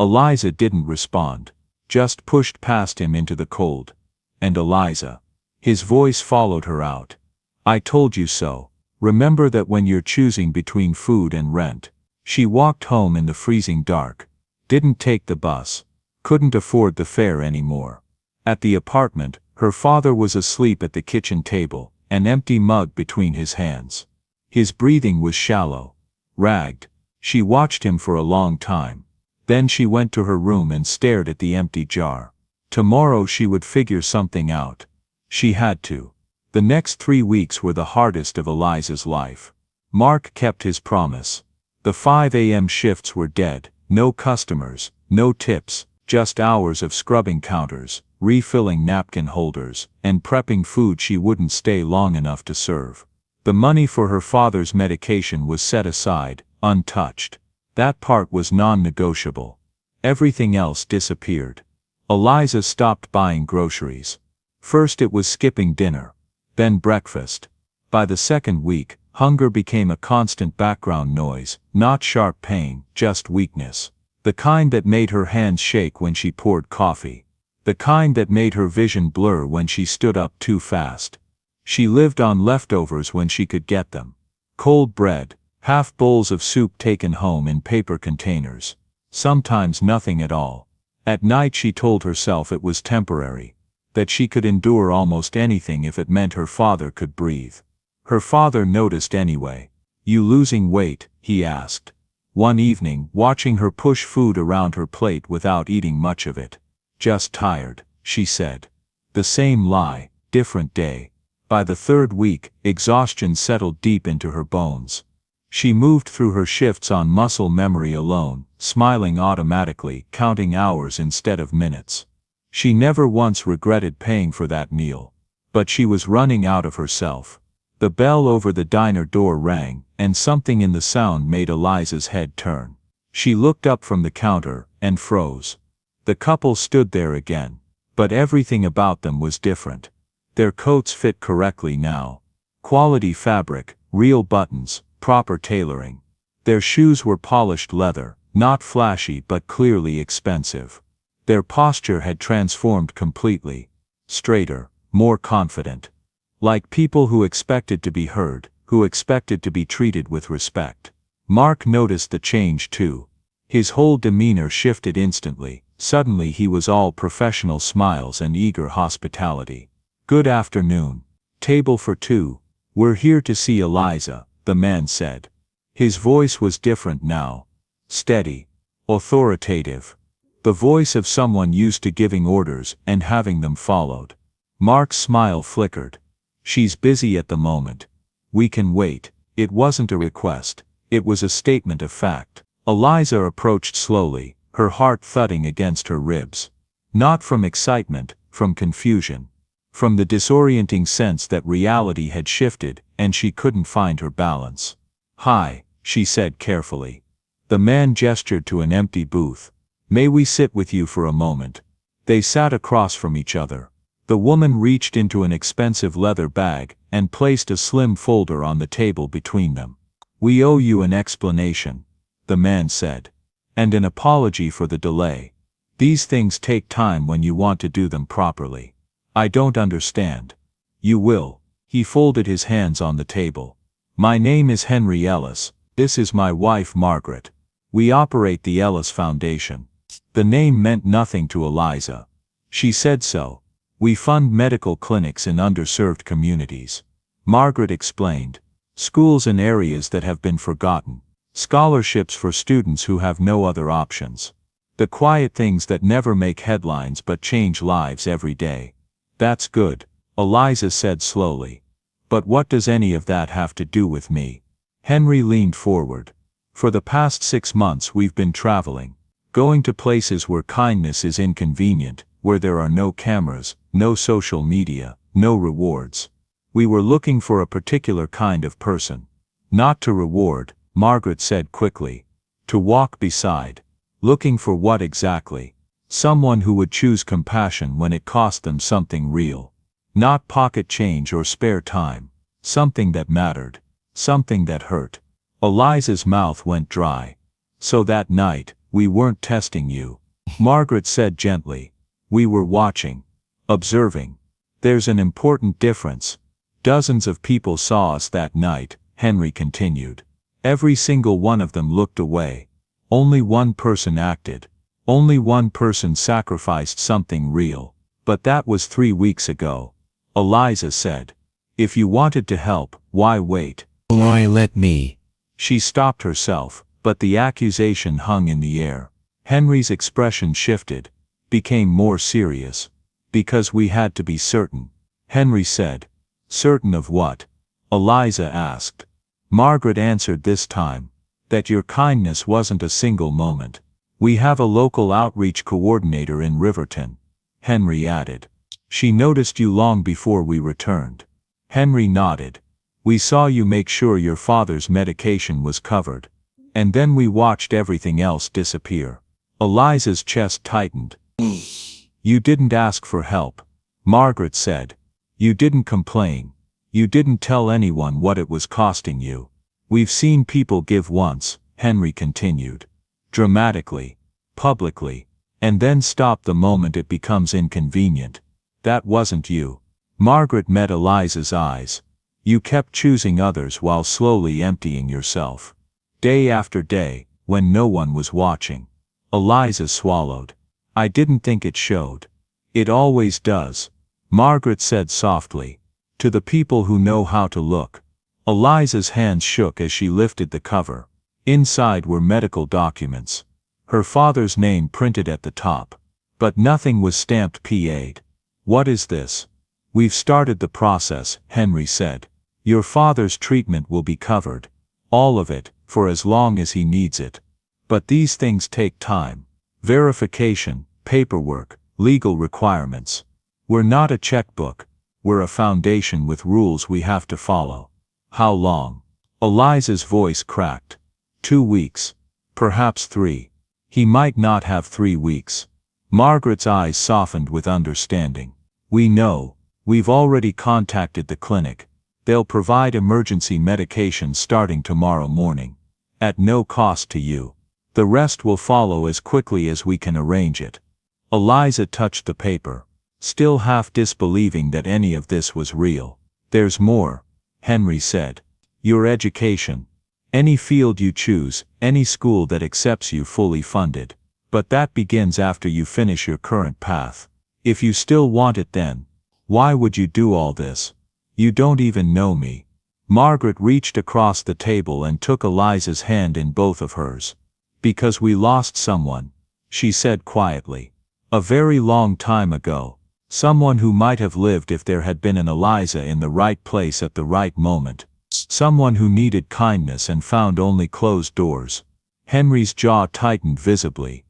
Eliza didn't respond, just pushed past him into the cold. "And Eliza." His voice followed her out. "I told you so. Remember that when you're choosing between food and rent." She walked home in the freezing dark. Didn't take the bus. Couldn't afford the fare anymore. At the apartment, her father was asleep at the kitchen table, an empty mug between his hands. His breathing was shallow, ragged. She watched him for a long time. Then she went to her room and stared at the empty jar. Tomorrow she would figure something out. She had to. The next 3 weeks were the hardest of Eliza's life. Mark kept his promise. The 5 a.m. shifts were dead, no customers, no tips, just hours of scrubbing counters, refilling napkin holders, and prepping food she wouldn't stay long enough to serve. The money for her father's medication was set aside, untouched. That part was non-negotiable. Everything else disappeared. Eliza stopped buying groceries. First it was skipping dinner, then breakfast. By the second week, hunger became a constant background noise, not sharp pain, just weakness. The kind that made her hands shake when she poured coffee. The kind that made her vision blur when she stood up too fast. She lived on leftovers when she could get them. Cold bread, half bowls of soup taken home in paper containers. Sometimes nothing at all. At night she told herself it was temporary. That she could endure almost anything if it meant her father could breathe. Her father noticed anyway. "You losing weight?" he asked. One evening, watching her push food around her plate without eating much of it. "Just tired," she said. The same lie, different day. By the third week, exhaustion settled deep into her bones. She moved through her shifts on muscle memory alone, smiling automatically, counting hours instead of minutes. She never once regretted paying for that meal. But she was running out of herself. The bell over the diner door rang, and something in the sound made Eliza's head turn. She looked up from the counter, and froze. The couple stood there again. But everything about them was different. Their coats fit correctly now. Quality fabric, real buttons, proper tailoring. Their shoes were polished leather, not flashy but clearly expensive. Their posture had transformed completely. Straighter, more confident. Like people who expected to be heard, who expected to be treated with respect. Mark noticed the change too. His whole demeanor shifted instantly. Suddenly he was all professional smiles and eager hospitality. "Good afternoon. Table for two. We're here to see Eliza," the man said. His voice was different now. Steady. Authoritative. The voice of someone used to giving orders and having them followed. Mark's smile flickered. "She's busy at the moment. We can wait." It wasn't a request. It was a statement of fact. Eliza approached slowly, her heart thudding against her ribs. Not from excitement, from confusion. From the disorienting sense that reality had shifted, and she couldn't find her balance. "Hi," she said carefully. The man gestured to an empty booth. "May we sit with you for a moment?" They sat across from each other. The woman reached into an expensive leather bag, and placed a slim folder on the table between them. "We owe you an explanation," the man said. "And an apology for the delay. These things take time when you want to do them properly. I don't understand." "You will." He folded his hands on the table. "My name is Henry Ellis. This is my wife Margaret. We operate the Ellis Foundation." The name meant nothing to Eliza. She said so. "We fund medical clinics in underserved communities." Margaret explained. "Schools in areas that have been forgotten. Scholarships for students who have no other options. The quiet things that never make headlines but change lives every day." "That's good," Eliza said slowly. "But what does any of that have to do with me?" Henry leaned forward. "For the past 6 months we've been traveling. Going to places where kindness is inconvenient, where there are no cameras, no social media, no rewards. We were looking for a particular kind of person. Not to reward, Margaret said quickly. To walk beside. Looking for what exactly? Someone who would choose compassion when it cost them something real. Not pocket change or spare time. Something that mattered. Something that hurt. Eliza's mouth went dry. So that night, we weren't testing you. Margaret said gently. We were watching. Observing. There's an important difference. Dozens of people saw us that night, Henry continued. Every single one of them looked away. Only one person acted. Only one person sacrificed something real. But that was 3 weeks ago. Eliza said. If you wanted to help, why wait? Why let me? She stopped herself, but the accusation hung in the air. Henry's expression shifted, became more serious. Because we had to be certain. Henry said. Certain of what? Eliza asked. Margaret answered this time. That your kindness wasn't a single moment. We have a local outreach coordinator in Riverton. Henry added. She noticed you long before we returned. Henry nodded. We saw you make sure your father's medication was covered. And then we watched everything else disappear. Eliza's chest tightened. You didn't ask for help. Margaret said. You didn't complain. You didn't tell anyone what it was costing you. We've seen people give once, Henry continued. Dramatically. Publicly. And then stop the moment it becomes inconvenient. That wasn't you. Margaret met Eliza's eyes. You kept choosing others while slowly emptying yourself. Day after day, when no one was watching. Eliza swallowed. I didn't think it showed. It always does. Margaret said softly. To the people who know how to look. Eliza's hands shook as she lifted the cover. Inside were medical documents. Her father's name printed at the top. But nothing was stamped P.A.'d. What is this? We've started the process, Henry said. Your father's treatment will be covered. All of it, for as long as he needs it. But these things take time. Verification, paperwork, legal requirements. We're not a checkbook. We're a foundation with rules we have to follow. How long? Eliza's voice cracked. 2 weeks. Perhaps 3. He might not have 3 weeks. Margaret's eyes softened with understanding. We know. We've already contacted the clinic. They'll provide emergency medication starting tomorrow morning. At no cost to you. The rest will follow as quickly as we can arrange it. Eliza touched the paper, still half disbelieving that any of this was real. There's more, Henry said. Your education. Any field you choose, any school that accepts you fully funded. But that begins after you finish your current path. If you still want it then, why would you do all this? You don't even know me. Margaret reached across the table and took Eliza's hand in both of hers. Because we lost someone, she said quietly. A very long time ago. Someone who might have lived if there had been an Eliza in the right place at the right moment. Someone who needed kindness and found only closed doors. Henry's jaw tightened visibly.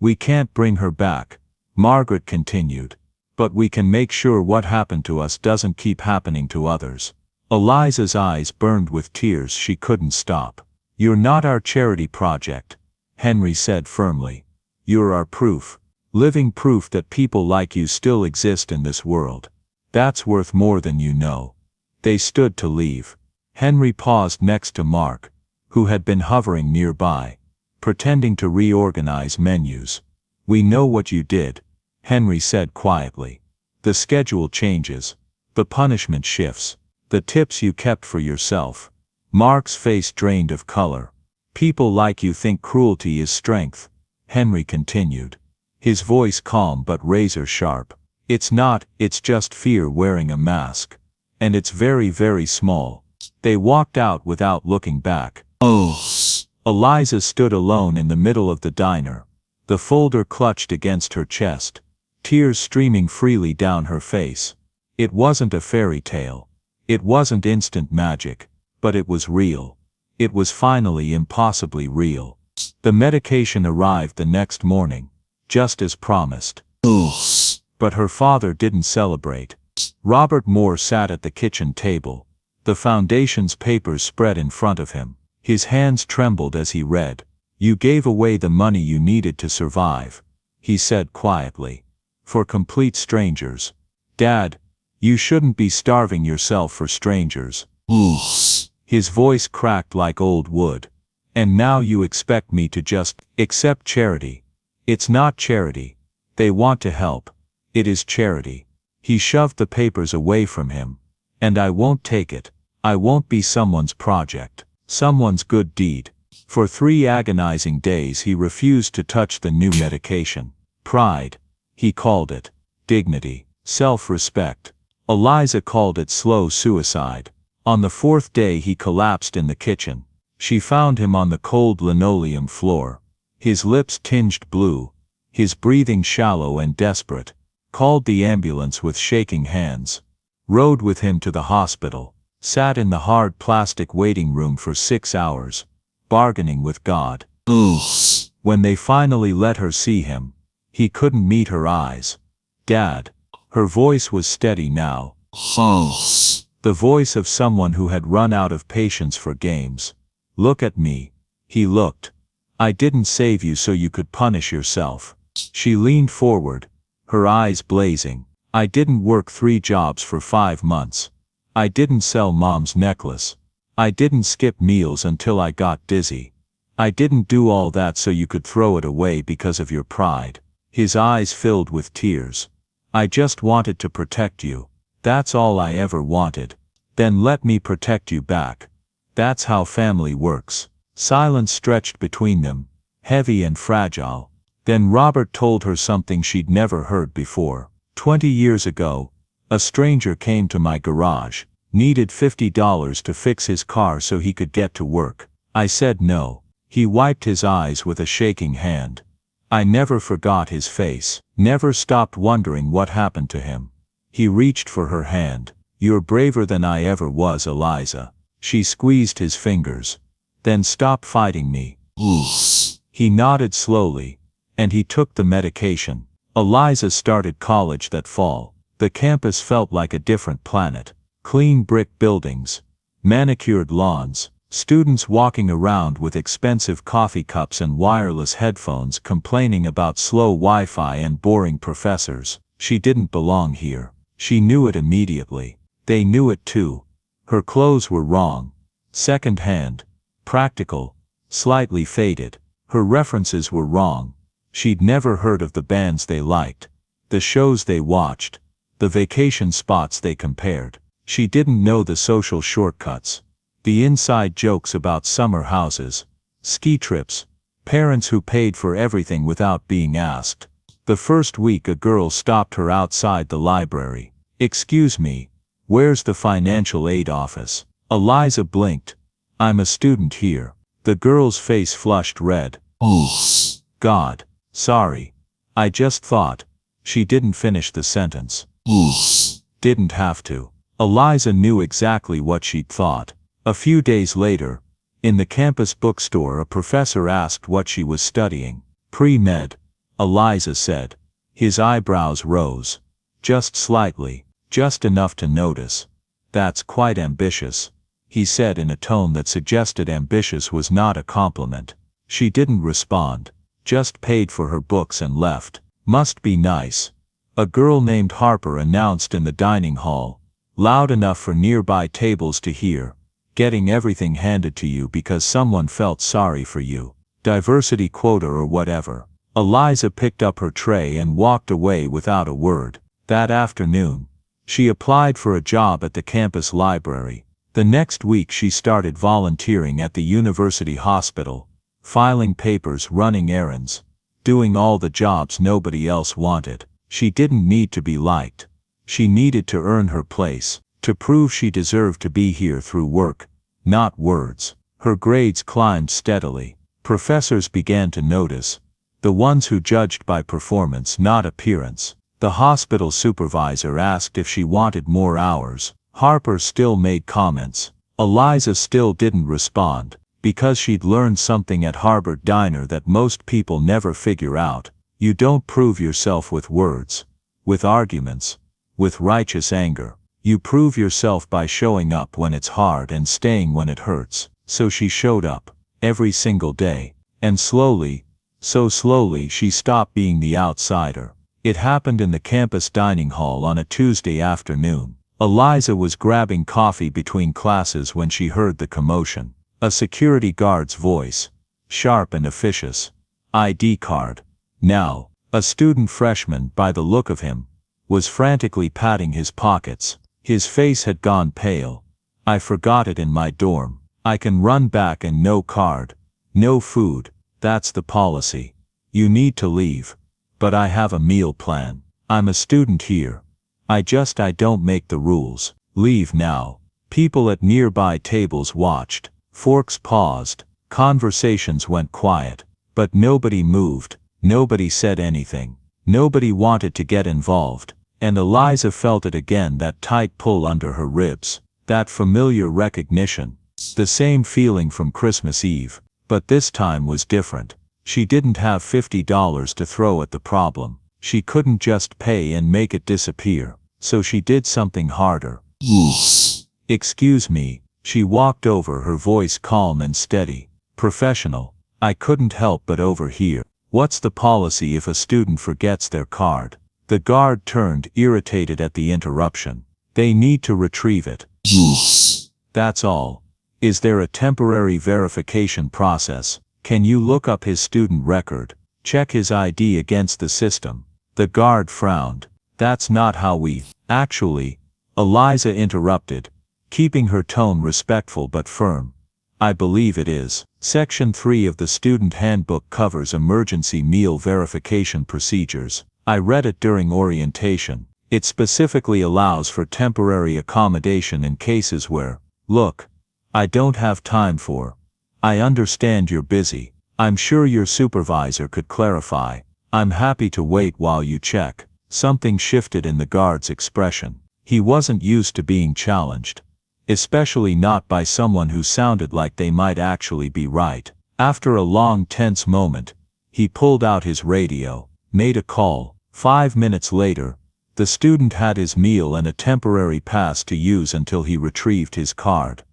We can't bring her back, Margaret continued. But we can make sure what happened to us doesn't keep happening to others. Eliza's eyes burned with tears she couldn't stop. You're not our charity project, Henry said firmly. You're our proof. Living proof that people like you still exist in this world. That's worth more than you know. They stood to leave. Henry paused next to Mark, who had been hovering nearby, pretending to reorganize menus. We know what you did, Henry said quietly. The schedule changes. The punishment shifts. The tips you kept for yourself. Mark's face drained of color. People like you think cruelty is strength, Henry continued. His voice calm but razor sharp. It's not, it's just fear wearing a mask. And it's very, very small. They walked out without looking back. Eliza stood alone in the middle of the diner. The folder clutched against her chest. Tears streaming freely down her face. It wasn't a fairy tale. It wasn't instant magic. But it was real. It was finally impossibly real. The medication arrived the next morning, just as promised. But her father didn't celebrate. Robert Moore sat at the kitchen table, the foundation's papers spread in front of him. His hands trembled as he read. "You gave away the money you needed to survive," he said quietly. "For complete strangers. Dad, you shouldn't be starving yourself for strangers." His voice cracked like old wood. "And now you expect me to just accept charity. It's not charity. They want to help. It is charity." He shoved the papers away from him. "And I won't take it. I won't be someone's project, someone's good deed." For 3 agonizing days he refused to touch the new medication. Pride, he called it. Dignity, self-respect. Eliza called it slow suicide. On the 4th day he collapsed in the kitchen. She found him on the cold linoleum floor. His lips tinged blue, his breathing shallow and desperate. Called the ambulance with shaking hands. Rode with him to the hospital. Sat in the hard plastic waiting room for 6 hours. Bargaining with God. When they finally let her see him, he couldn't meet her eyes. "Dad." Her voice was steady now. The voice of someone who had run out of patience for games. "Look at me." He looked. "I didn't save you so you could punish yourself." She leaned forward, her eyes blazing. "I didn't work 3 jobs for 5 months. I didn't sell Mom's necklace. I didn't skip meals until I got dizzy. I didn't do all that so you could throw it away because of your pride." His eyes filled with tears. "I just wanted to protect you. That's all I ever wanted. Then let me protect you back. That's how family works." Silence stretched between them, heavy and fragile. Then Robert told her something she'd never heard before. 20 years ago, a stranger came to my garage, needed $50 to fix his car so he could get to work. I said no." He wiped his eyes with a shaking hand. "I never forgot his face, never stopped wondering what happened to him." He reached for her hand. "You're braver than I ever was, Eliza." She squeezed his fingers. "Then stop fighting me." He nodded slowly, and he took the medication. Eliza started college that fall. The campus felt like a different planet. Clean brick buildings, manicured lawns, students walking around with expensive coffee cups and wireless headphones complaining about slow Wi-Fi and boring professors. She didn't belong here. She knew it immediately. They knew it too. Her clothes were wrong. Second-hand, practical, slightly faded. Her references were wrong. She'd never heard of the bands they liked, the shows they watched, the vacation spots they compared. She didn't know the social shortcuts, the inside jokes about summer houses, ski trips, parents who paid for everything without being asked. The first week a girl stopped her outside the library. "Excuse me, where's the financial aid office?" Eliza blinked. "I'm a student here." The girl's face flushed red. "God. Sorry. I just thought." She didn't finish the sentence. Didn't have to. Eliza knew exactly what she'd thought. A few days later, in the campus bookstore, a professor asked what she was studying. "Pre-med," Eliza said. His eyebrows rose. Just slightly, just enough to notice. "That's quite ambitious," he said in a tone that suggested ambitious was not a compliment. She didn't respond, just paid for her books and left. "Must be nice." A girl named Harper announced in the dining hall, loud enough for nearby tables to hear, "Getting everything handed to you because someone felt sorry for you. Diversity quota or whatever." Eliza picked up her tray and walked away without a word. That afternoon, she applied for a job at the campus library. The next week she started volunteering at the university hospital, filing papers, running errands, doing all the jobs nobody else wanted. She didn't need to be liked. She needed to earn her place, to prove she deserved to be here through work, not words. Her grades climbed steadily. Professors began to notice, the ones who judged by performance, not appearance. The hospital supervisor asked if she wanted more hours. Harper still made comments. Eliza still didn't respond. because she'd learned something at Harvard Diner that most people never figure out. You don't prove yourself with words, with arguments, with righteous anger. You prove yourself by showing up when it's hard and staying when it hurts. So she showed up, every single day. And slowly, so slowly she stopped being the outsider. It happened in the campus dining hall on a Tuesday afternoon. Eliza was grabbing coffee between classes when she heard the commotion. A security guard's voice, sharp and officious. ID card. Now, a student freshman, by the look of him, was frantically patting his pockets. His face had gone pale. I forgot it in my dorm. I can run back and no card. No food. That's the policy. You need to leave. But I have a meal plan. I'm a student here. I don't make the rules. Leave now. People at nearby tables watched. Forks paused. Conversations went quiet. But nobody moved. Nobody said anything. Nobody wanted to get involved. And Eliza felt it again, that tight pull under her ribs. That familiar recognition. The same feeling from Christmas Eve. But this time was different. She didn't have $50 to throw at the problem. She couldn't just pay and make it disappear. So she did something harder. Excuse me. She walked over, her voice calm and steady. Professional. I couldn't help but overhear. What's the policy if a student forgets their card? The guard turned, irritated at the interruption. They need to retrieve it. That's all. Is there a temporary verification process? Can you look up his student record? Check his ID against the system? The guard frowned. That's not how we... Actually, Eliza interrupted, keeping her tone respectful but firm. I believe it is. Section 3 of the Student Handbook covers emergency meal verification procedures. I read it during orientation. It specifically allows for temporary accommodation in cases where, look, I don't have time for. I understand you're busy. I'm sure your supervisor could clarify. I'm happy to wait while you check. Something shifted in the guard's expression. He wasn't used to being challenged. Especially not by someone who sounded like they might actually be right. After a long tense moment, he pulled out his radio, made a call. 5 minutes later, the student had his meal and a temporary pass to use until he retrieved his card.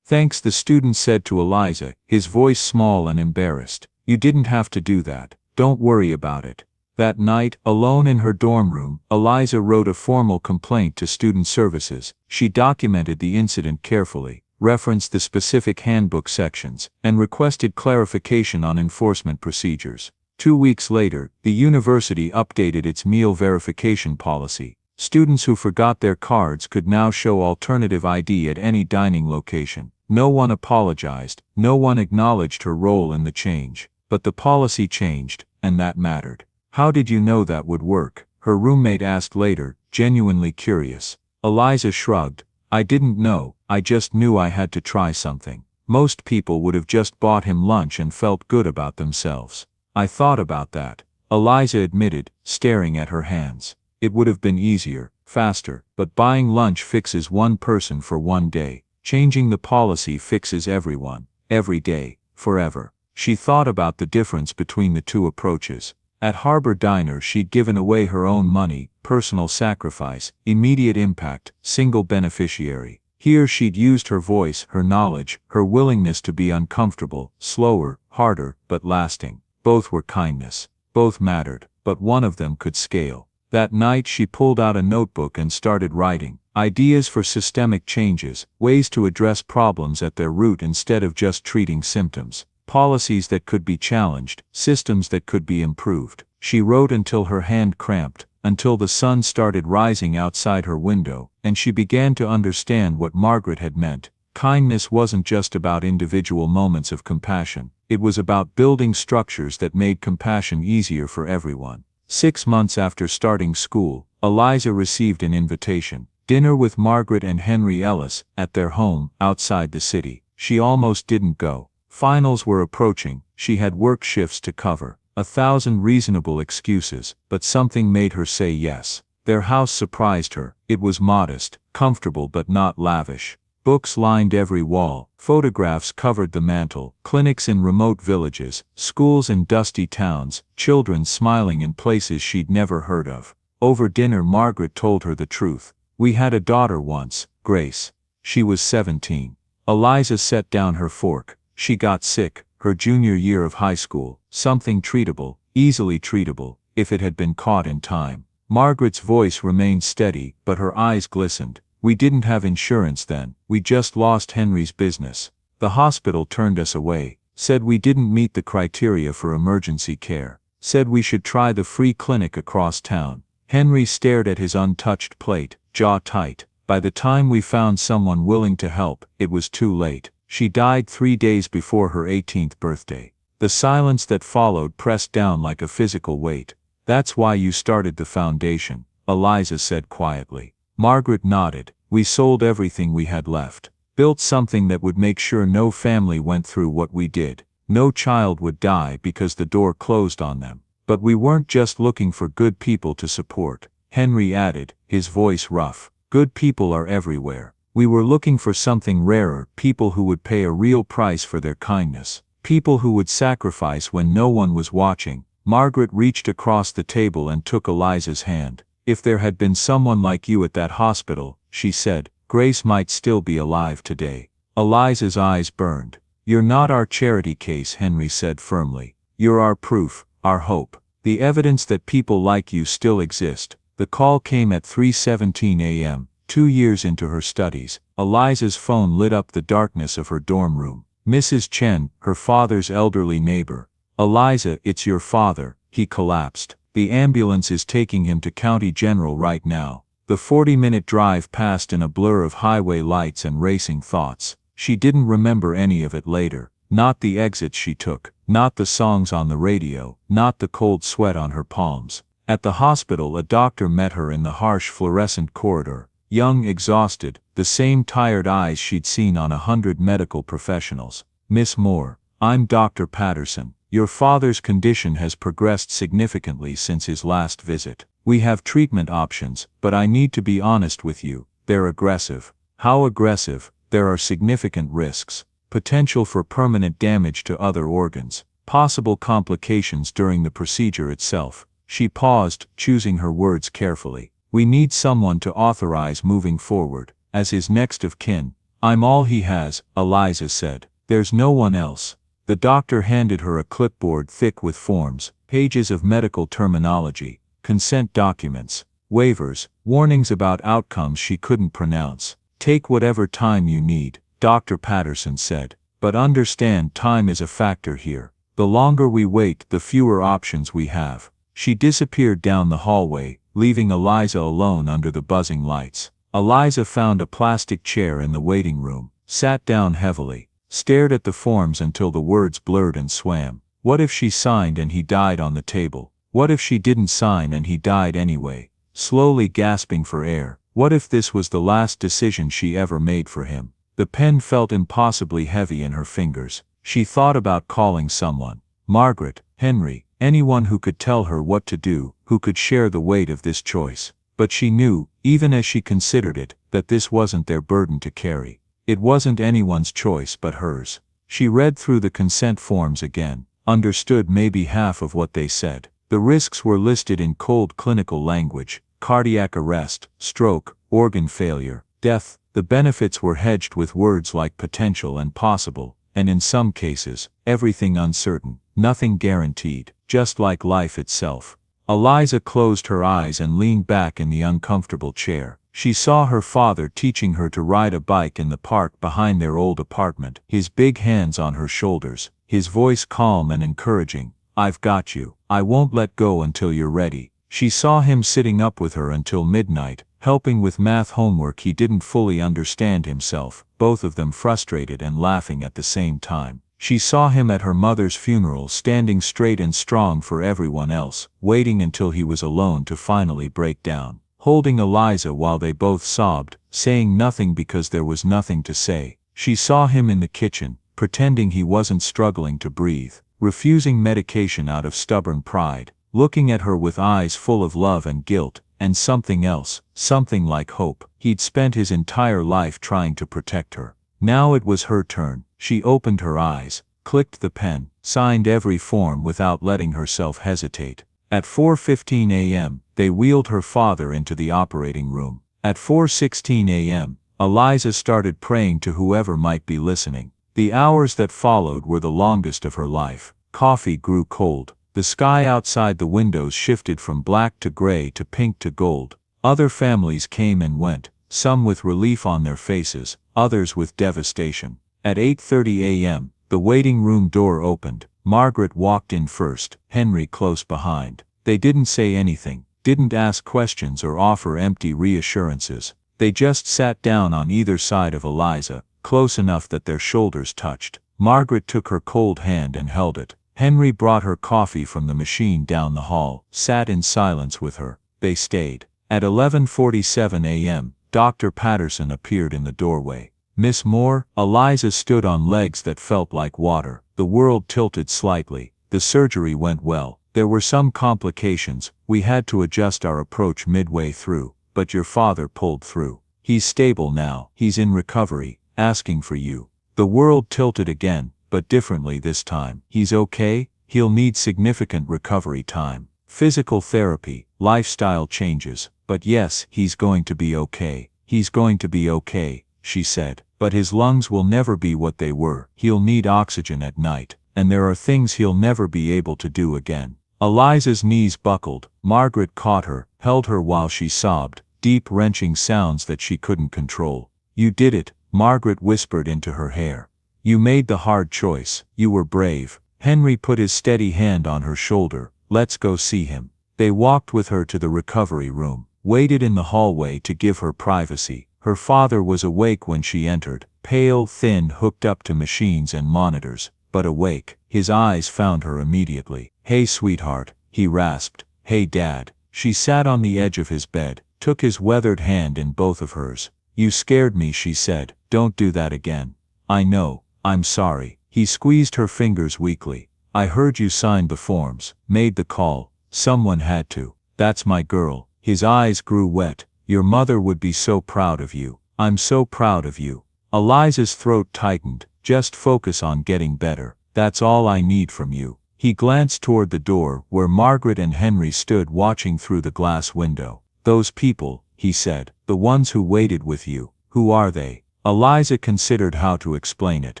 Thanks, the student said to Eliza, his voice small and embarrassed. You didn't have to do that. Don't worry about it. That night, alone in her dorm room, Eliza wrote a formal complaint to Student Services. She documented the incident carefully, referenced the specific handbook sections, and requested clarification on enforcement procedures. 2 weeks later, the university updated its meal verification policy. Students who forgot their cards could now show alternative ID at any dining location. No one apologized, no one acknowledged her role in the change. But the policy changed, and that mattered. How did you know that would work? Her roommate asked later, genuinely curious. Eliza shrugged. I didn't know, I just knew I had to try something. Most people would have just bought him lunch and felt good about themselves. I thought about that, Eliza admitted, staring at her hands. It would have been easier, faster, but buying lunch fixes one person for one day. Changing the policy fixes everyone, every day, forever. She thought about the difference between the two approaches. At Harvard Diner she'd given away her own money, personal sacrifice, immediate impact, single beneficiary. Here she'd used her voice, her knowledge, her willingness to be uncomfortable, slower, harder, but lasting. Both were kindness. Both mattered, but one of them could scale. That night she pulled out a notebook and started writing. Ideas for systemic changes, ways to address problems at their root instead of just treating symptoms. Policies that could be challenged, systems that could be improved. She wrote until her hand cramped, until the sun started rising outside her window, and she began to understand what Margaret had meant. Kindness wasn't just about individual moments of compassion. It was about building structures that made compassion easier for everyone. 6 months after starting school, Eliza received an invitation. Dinner with Margaret and Henry Ellis, at their home, outside the city. She almost didn't go. Finals were approaching, she had work shifts to cover, 1,000 reasonable excuses, but something made her say yes. Their house surprised her. It was modest, comfortable but not lavish. Books lined every wall, photographs covered the mantel, clinics in remote villages, schools in dusty towns, children smiling in places she'd never heard of. Over dinner Margaret told her the truth. We had a daughter once, Grace. She was 17. Eliza set down her fork. She got sick, her junior year of high school, something treatable, easily treatable, if it had been caught in time. Margaret's voice remained steady, but her eyes glistened. We didn't have insurance then, we just lost Henry's business. The hospital turned us away, said we didn't meet the criteria for emergency care, said we should try the free clinic across town. Henry stared at his untouched plate, jaw tight. By the time we found someone willing to help, it was too late. She died 3 days before her 18th birthday. The silence that followed pressed down like a physical weight. That's why you started the foundation, Eliza said quietly. Margaret nodded. We sold everything we had left. Built something that would make sure no family went through what we did. No child would die because the door closed on them. But we weren't just looking for good people to support, Henry added, his voice rough. Good people are everywhere. We were looking for something rarer, people who would pay a real price for their kindness. People who would sacrifice when no one was watching. Margaret reached across the table and took Eliza's hand. If there had been someone like you at that hospital, she said, Grace might still be alive today. Eliza's eyes burned. You're not our charity case, Henry said firmly. You're our proof, our hope. The evidence that people like you still exist. The call came at 3:17 a.m., 2 years into her studies. Eliza's phone lit up the darkness of her dorm room. Mrs. Chen, her father's elderly neighbor. Eliza, it's your father. He collapsed. The ambulance is taking him to County General right now. The 40-minute drive passed in a blur of highway lights and racing thoughts. She didn't remember any of it later. Not the exits she took, not the songs on the radio, not the cold sweat on her palms. At the hospital, a doctor met her in the harsh fluorescent corridor. Young, exhausted, the same tired eyes she'd seen on 100 medical professionals. Miss Moore, I'm Dr. Patterson. Your father's condition has progressed significantly since his last visit. We have treatment options, but I need to be honest with you. They're aggressive. How aggressive? There are significant risks. Potential for permanent damage to other organs. Possible complications during the procedure itself. She paused, choosing her words carefully. We need someone to authorize moving forward. As his next of kin. I'm all he has, Eliza said. There's no one else. The doctor handed her a clipboard thick with forms, pages of medical terminology, consent documents, waivers, warnings about outcomes she couldn't pronounce. Take whatever time you need, Dr. Patterson said. But understand time is a factor here. The longer we wait, the fewer options we have. She disappeared down the hallway, leaving Eliza alone under the buzzing lights. Eliza found a plastic chair in the waiting room, sat down heavily. Stared at the forms until the words blurred and swam. What if she signed and he died on the table? What if she didn't sign and he died anyway? Slowly gasping for air. What if this was the last decision she ever made for him? The pen felt impossibly heavy in her fingers. She thought about calling someone. Margaret, Henry, anyone who could tell her what to do, who could share the weight of this choice. But she knew, even as she considered it, that this wasn't their burden to carry. It wasn't anyone's choice but hers. She read through the consent forms again, understood maybe half of what they said. The risks were listed in cold clinical language: cardiac arrest, stroke, organ failure, death. The benefits were hedged with words like potential and possible, and in some cases, everything uncertain, nothing guaranteed, just like life itself. Eliza closed her eyes and leaned back in the uncomfortable chair. She saw her father teaching her to ride a bike in the park behind their old apartment, his big hands on her shoulders, his voice calm and encouraging. I've got you. I won't let go until you're ready. She saw him sitting up with her until midnight, helping with math homework he didn't fully understand himself, both of them frustrated and laughing at the same time. She saw him at her mother's funeral, standing straight and strong for everyone else, waiting until he was alone to finally break down. Holding Eliza while they both sobbed, saying nothing because there was nothing to say. She saw him in the kitchen, pretending he wasn't struggling to breathe, refusing medication out of stubborn pride, looking at her with eyes full of love and guilt, and something else, something like hope. He'd spent his entire life trying to protect her. Now it was her turn. She opened her eyes, clicked the pen, signed every form without letting herself hesitate. At 4:15 a.m., they wheeled her father into the operating room. At 4:16 a.m., Eliza started praying to whoever might be listening. The hours that followed were the longest of her life. Coffee grew cold. The sky outside the windows shifted from black to gray to pink to gold. Other families came and went, some with relief on their faces, others with devastation. At 8:30 a.m., the waiting room door opened. Margaret walked in first, Henry close behind. They didn't say anything, didn't ask questions or offer empty reassurances. They just sat down on either side of Eliza, close enough that their shoulders touched. Margaret took her cold hand and held it. Henry brought her coffee from the machine down the hall, sat in silence with her. They stayed. At 11:47 a.m., Dr. Patterson appeared in the doorway. Miss Moore, Eliza stood on legs that felt like water. The world tilted slightly. The surgery went well. There were some complications. We had to adjust our approach midway through, but your father pulled through. He's stable now. He's in recovery, asking for you. The world tilted again, but differently this time. He's okay. He'll need significant recovery time. Physical therapy, lifestyle changes, but yes, he's going to be okay. He's going to be okay, she said. But his lungs will never be what they were. He'll need oxygen at night, and there are things he'll never be able to do again. Eliza's knees buckled. Margaret caught her, held her while she sobbed, deep wrenching sounds that she couldn't control. You did it, Margaret whispered into her hair. You made the hard choice. You were brave. Henry put his steady hand on her shoulder. Let's go see him. They walked with her to the recovery room, waited in the hallway to give her privacy. Her father was awake when she entered, pale, thin, hooked up to machines and monitors, but awake. His eyes found her immediately. Hey sweetheart, he rasped. Hey Dad. She sat on the edge of his bed, took his weathered hand in both of hers. You scared me, she said. Don't do that again. I know. I'm sorry. He squeezed her fingers weakly. I heard you signed the forms, made the call. Someone had to. That's my girl. His eyes grew wet. Your mother would be so proud of you. I'm so proud of you. Eliza's throat tightened. Just focus on getting better. That's all I need from you. He glanced toward the door where Margaret and Henry stood watching through the glass window. Those people, he said, the ones who waited with you. Who are they? Eliza considered how to explain it.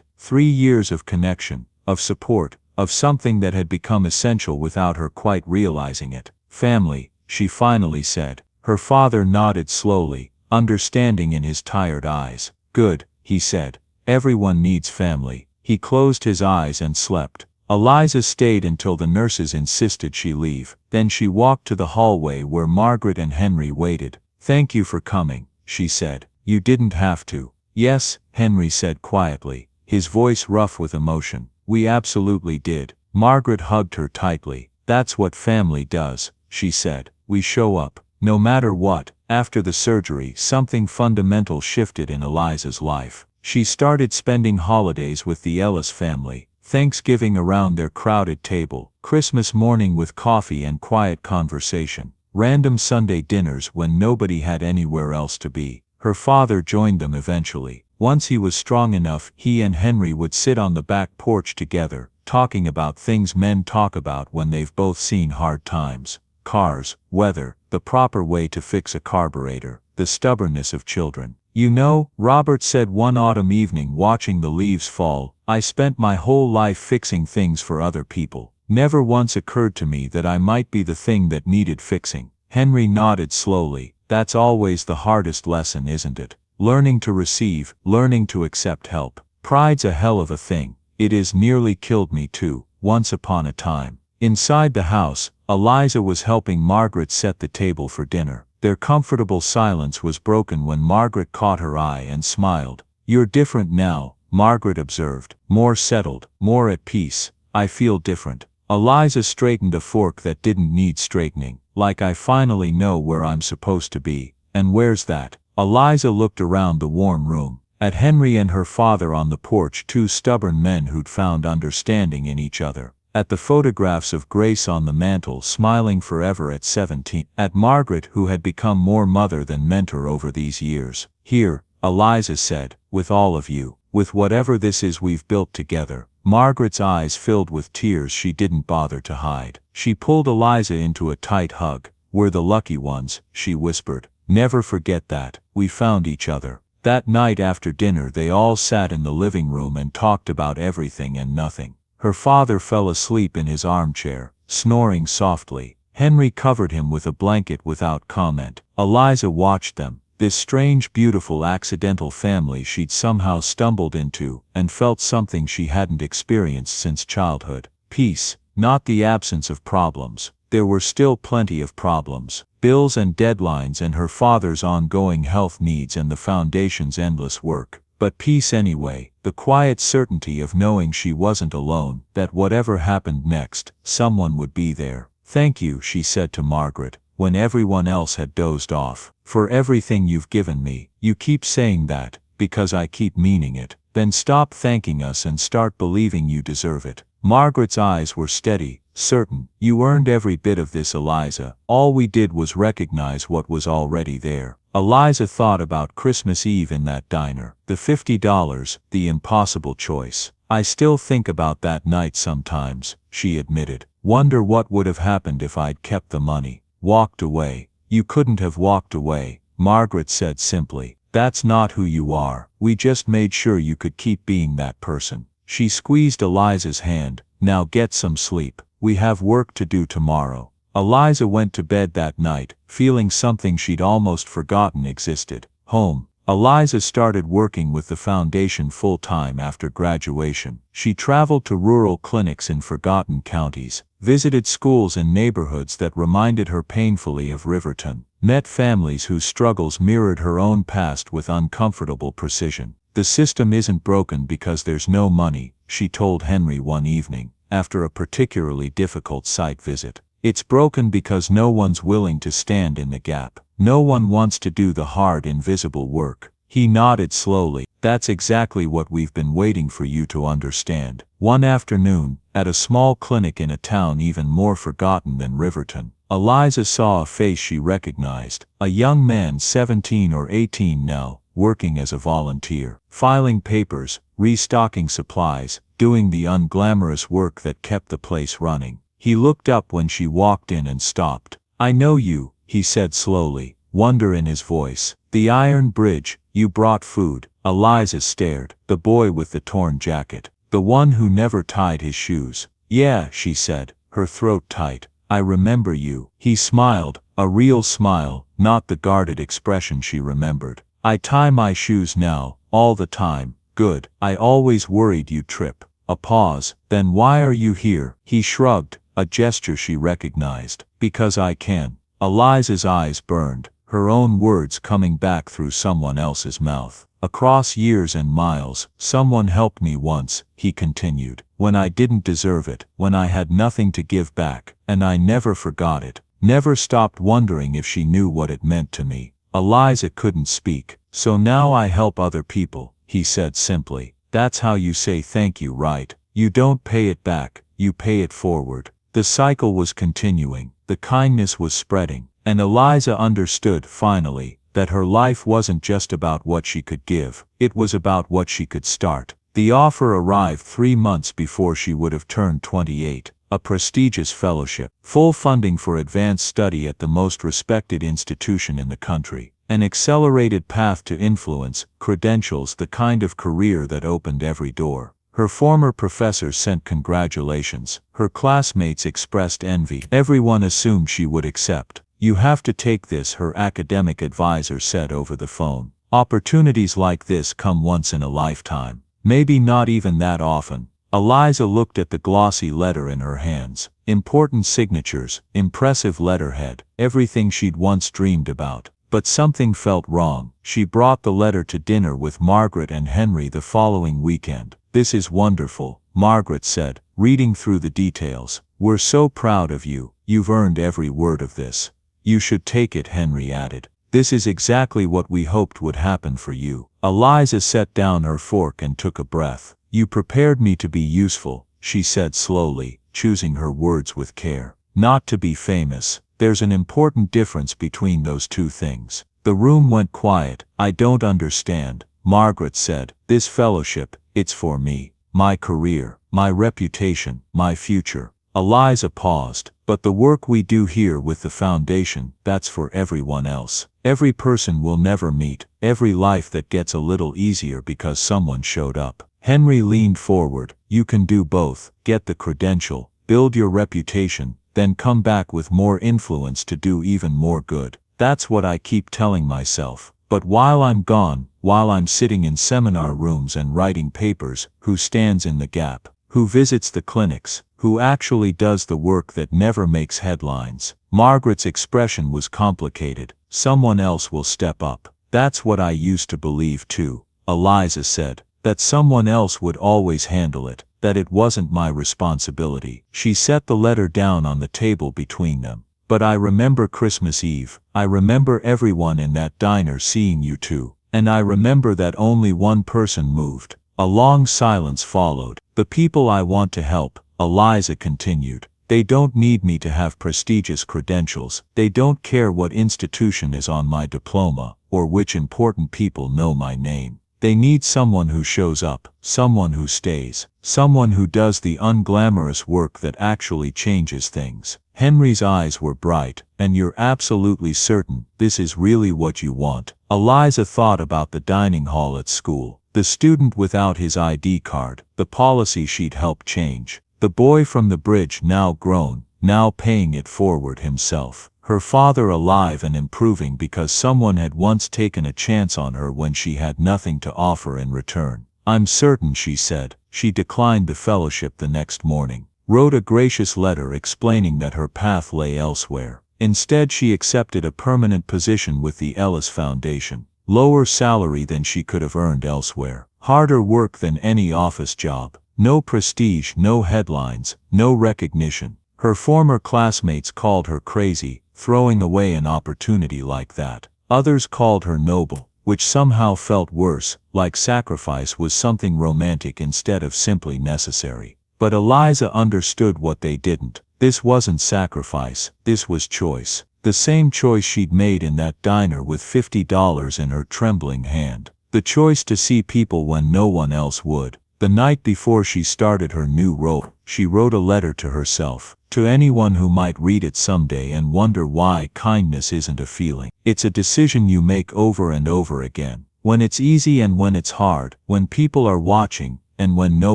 3 years of connection, of support, of something that had become essential without her quite realizing it. Family, she finally said. Her father nodded slowly, understanding in his tired eyes. Good, he said. Everyone needs family. He closed his eyes and slept. Eliza stayed until the nurses insisted she leave. Then she walked to the hallway where Margaret and Henry waited. Thank you for coming, she said. You didn't have to. Yes, Henry said quietly, his voice rough with emotion. We absolutely did. Margaret hugged her tightly. That's what family does, she said. We show up. No matter what. After the surgery, something fundamental shifted in Eliza's life. She started spending holidays with the Ellis family, Thanksgiving around their crowded table, Christmas morning with coffee and quiet conversation, random Sunday dinners when nobody had anywhere else to be. Her father joined them eventually. Once he was strong enough, he and Henry would sit on the back porch together, talking about things men talk about when they've both seen hard times. Cars, weather, the proper way to fix a carburetor, the stubbornness of children. You know, Robert said one autumn evening watching the leaves fall, I spent my whole life fixing things for other people. Never once occurred to me that I might be the thing that needed fixing. Henry nodded slowly. That's always the hardest lesson, isn't it? Learning to receive, learning to accept help. Pride's a hell of a thing. It is nearly killed me too, once upon a time. Inside the house, Eliza was helping Margaret set the table for dinner. Their comfortable silence was broken when Margaret caught her eye and smiled. You're different now, Margaret observed. More settled, more at peace. I feel different. Eliza straightened a fork that didn't need straightening. Like I finally know where I'm supposed to be. And where's that? Eliza looked around the warm room. At Henry and her father on the porch, two stubborn men who'd found understanding in each other. At the photographs of Grace on the mantel smiling forever at 17. At Margaret, who had become more mother than mentor over these years. Here, Eliza said, with all of you, with whatever this is we've built together. Margaret's eyes filled with tears she didn't bother to hide. She pulled Eliza into a tight hug. We're the lucky ones, she whispered. Never forget that, we found each other. That night after dinner they all sat in the living room and talked about everything and nothing. Her father fell asleep in his armchair, snoring softly. Henry covered him with a blanket without comment. Eliza watched them, this strange, beautiful, accidental family she'd somehow stumbled into, and felt something she hadn't experienced since childhood. Peace, not the absence of problems. There were still plenty of problems. Bills and deadlines and her father's ongoing health needs and the foundation's endless work. But peace anyway, the quiet certainty of knowing she wasn't alone, that whatever happened next, someone would be there. Thank you, she said to Margaret, when everyone else had dozed off, for everything you've given me. You keep saying that, because I keep meaning it. Then stop thanking us and start believing you deserve it. Margaret's eyes were steady, certain. You earned every bit of this, Eliza. All we did was recognize what was already there. Eliza thought about Christmas Eve in that diner. The $50, the impossible choice. I still think about that night sometimes, she admitted. Wonder what would have happened if I'd kept the money. Walked away. You couldn't have walked away, Margaret said simply. That's not who you are. We just made sure you could keep being that person. She squeezed Eliza's hand. Now get some sleep. We have work to do tomorrow. Eliza went to bed that night, feeling something she'd almost forgotten existed. Home. Eliza started working with the foundation full-time after graduation. She traveled to rural clinics in forgotten counties, visited schools in neighborhoods that reminded her painfully of Riverton, met families whose struggles mirrored her own past with uncomfortable precision. The system isn't broken because there's no money, she told Henry one evening, after a particularly difficult site visit. It's broken because no one's willing to stand in the gap. No one wants to do the hard, invisible work. He nodded slowly. That's exactly what we've been waiting for you to understand. One afternoon, at a small clinic in a town even more forgotten than Riverton, Eliza saw a face she recognized. A young man 17 or 18 now, working as a volunteer, filing papers, restocking supplies, doing the unglamorous work that kept the place running. He looked up when she walked in and stopped. I know you, he said slowly, wonder in his voice. The Iron Bridge, you brought food. Eliza stared. The boy with the torn jacket. The one who never tied his shoes. Yeah, she said, her throat tight. I remember you. He smiled, a real smile, not the guarded expression she remembered. I tie my shoes now, all the time. Good. I always worried you'd trip. A pause. Then why are you here? He shrugged, a gesture she recognized. Because I can. Eliza's eyes burned, her own words coming back through someone else's mouth. Across years and miles, someone helped me once, he continued, when I didn't deserve it, when I had nothing to give back, and I never forgot it, never stopped wondering if she knew what it meant to me. Eliza couldn't speak. So now I help other people, he said simply. That's how you say thank you, right? You don't pay it back, you pay it forward. The cycle was continuing, the kindness was spreading, and Eliza understood finally that her life wasn't just about what she could give, it was about what she could start. The offer arrived 3 months before she would have turned 28, a prestigious fellowship, full funding for advanced study at the most respected institution in the country, an accelerated path to influence, credentials, the kind of career that opened every door. Her former professors sent congratulations, her classmates expressed envy, everyone assumed she would accept. You have to take this, her academic advisor said over the phone. Opportunities like this come once in a lifetime. Maybe not even that often. Eliza looked at the glossy letter in her hands. Important signatures, impressive letterhead, everything she'd once dreamed about. But something felt wrong. She brought the letter to dinner with Margaret and Henry the following weekend. This is wonderful, Margaret said, reading through the details. We're so proud of you. You've earned every word of this. You should take it, Henry added. This is exactly what we hoped would happen for you. Eliza set down her fork and took a breath. You prepared me to be useful, she said slowly. choosing her words with care. Not to be famous. There's an important difference between those two things. The room went quiet. I don't understand, Margaret said. This fellowship, it's for me. My career, my reputation, my future. Eliza paused. But the work we do here with the foundation, that's for everyone else. Every person we'll never meet. Every life that gets a little easier because someone showed up. Henry leaned forward. You can do both. Get the credential, build your reputation, then come back with more influence to do even more good. That's what I keep telling myself. But while I'm gone, while I'm sitting in seminar rooms and writing papers, who stands in the gap? Who visits the clinics? Who actually does the work that never makes headlines? Margaret's expression was complicated. Someone else will step up. That's what I used to believe too, Eliza said. That someone else would always handle it. That it wasn't my responsibility. She set the letter down on the table between them. But I remember Christmas Eve. I remember everyone in that diner seeing you too. And I remember that only one person moved. A long silence followed. The people I want to help, Eliza continued. They don't need me to have prestigious credentials. They don't care what institution is on my diploma, or which important people know my name. They need someone who shows up, someone who stays, someone who does the unglamorous work that actually changes things. Henry's eyes were bright. And you're absolutely certain this is really what you want? Eliza thought about the dining hall at school, the student without his ID card, the policy she'd helped change, the boy from the bridge now grown, now paying it forward himself. Her father alive and improving because someone had once taken a chance on her when she had nothing to offer in return. I'm certain, she said. She declined the fellowship the next morning, wrote a gracious letter explaining that her path lay elsewhere. Instead, she accepted a permanent position with the Ellis Foundation. Lower salary than she could have earned elsewhere. Harder work than any office job. No prestige, no headlines, no recognition. Her former classmates called her crazy, throwing away an opportunity like that. Others called her noble, which somehow felt worse, like sacrifice was something romantic instead of simply necessary. But Eliza understood what they didn't. This wasn't sacrifice, this was choice. The same choice she'd made in that diner with $50 in her trembling hand. The choice to see people when no one else would. The night before she started her new role, she wrote a letter to herself, to anyone who might read it someday and wonder why kindness isn't a feeling. It's a decision you make over and over again. When it's easy and when it's hard, when people are watching, and when no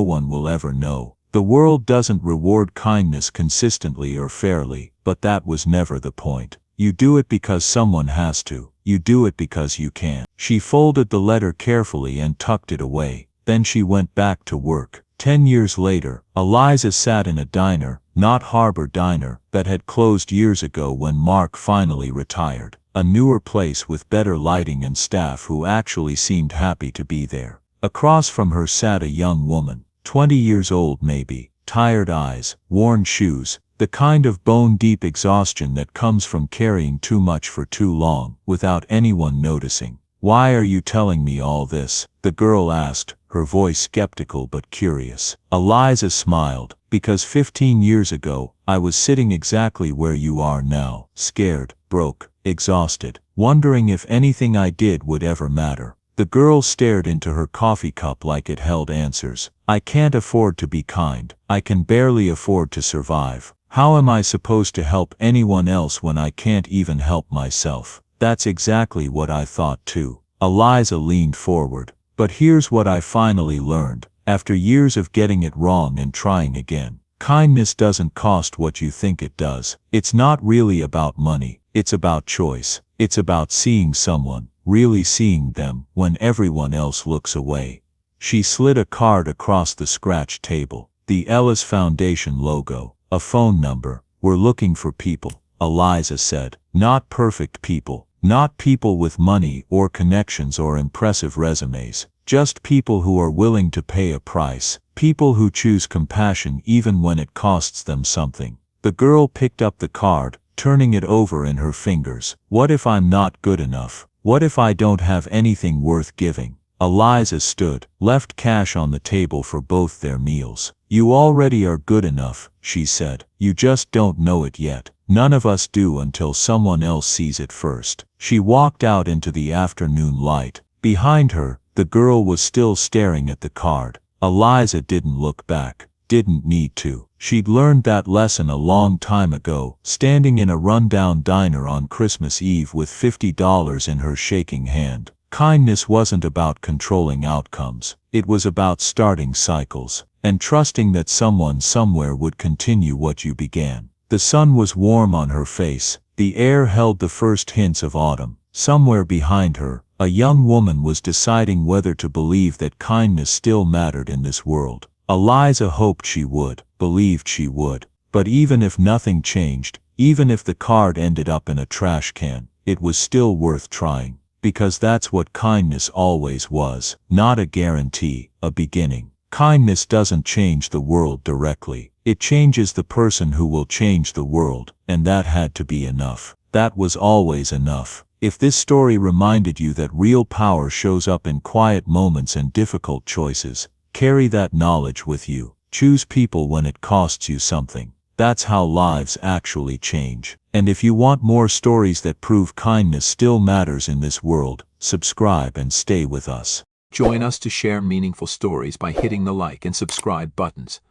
one will ever know. The world doesn't reward kindness consistently or fairly, but that was never the point. You do it because someone has to. You do it because you can. She folded the letter carefully and tucked it away. Then she went back to work. 10 years later, Eliza sat in a diner, not Harbor Diner, that had closed years ago when Mark finally retired. A newer place with better lighting and staff who actually seemed happy to be there. Across from her sat a young woman, 20 years old maybe, tired eyes, worn shoes, the kind of bone-deep exhaustion that comes from carrying too much for too long, without anyone noticing. Why are you telling me all this? The girl asked, her voice skeptical but curious. Eliza smiled. Because 15 years ago, I was sitting exactly where you are now, scared, broke, exhausted, wondering if anything I did would ever matter. The girl stared into her coffee cup like it held answers. I can't afford to be kind. I can barely afford to survive. How am I supposed to help anyone else when I can't even help myself? That's exactly what I thought too. Eliza leaned forward. But here's what I finally learned, after years of getting it wrong and trying again. Kindness doesn't cost what you think it does. It's not really about money. It's about choice. It's about seeing someone, really seeing them, when everyone else looks away. She slid a card across the scratch table. The Ellis Foundation logo. A phone number. We're looking for people, Eliza said. Not perfect people. Not people with money or connections or impressive resumes. Just people who are willing to pay a price. People who choose compassion even when it costs them something. The girl picked up the card, turning it over in her fingers. What if I'm not good enough? What if I don't have anything worth giving? Eliza stood, left cash on the table for both their meals. You already are good enough, she said. You just don't know it yet. None of us do until someone else sees it first. She walked out into the afternoon light. Behind her, the girl was still staring at the card. Eliza didn't look back. Didn't need to. She'd learned that lesson a long time ago, standing in a rundown diner on Christmas Eve with $50 in her shaking hand. Kindness wasn't about controlling outcomes. It was about starting cycles, and trusting that someone somewhere would continue what you began. The sun was warm on her face. The air held the first hints of autumn. Somewhere behind her, a young woman was deciding whether to believe that kindness still mattered in this world. Eliza hoped she would, believed she would. But even if nothing changed, even if the card ended up in a trash can, it was still worth trying. Because that's what kindness always was, not a guarantee, a beginning. Kindness doesn't change the world directly. It changes the person who will change the world, and that had to be enough. That was always enough. If this story reminded you that real power shows up in quiet moments and difficult choices, carry that knowledge with you. Choose people when it costs you something. That's how lives actually change. And if you want more stories that prove kindness still matters in this world, subscribe and stay with us. Join us to share meaningful stories by hitting the like and subscribe buttons.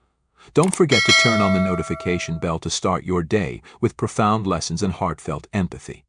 Don't forget to turn on the notification bell to start your day with profound lessons and heartfelt empathy.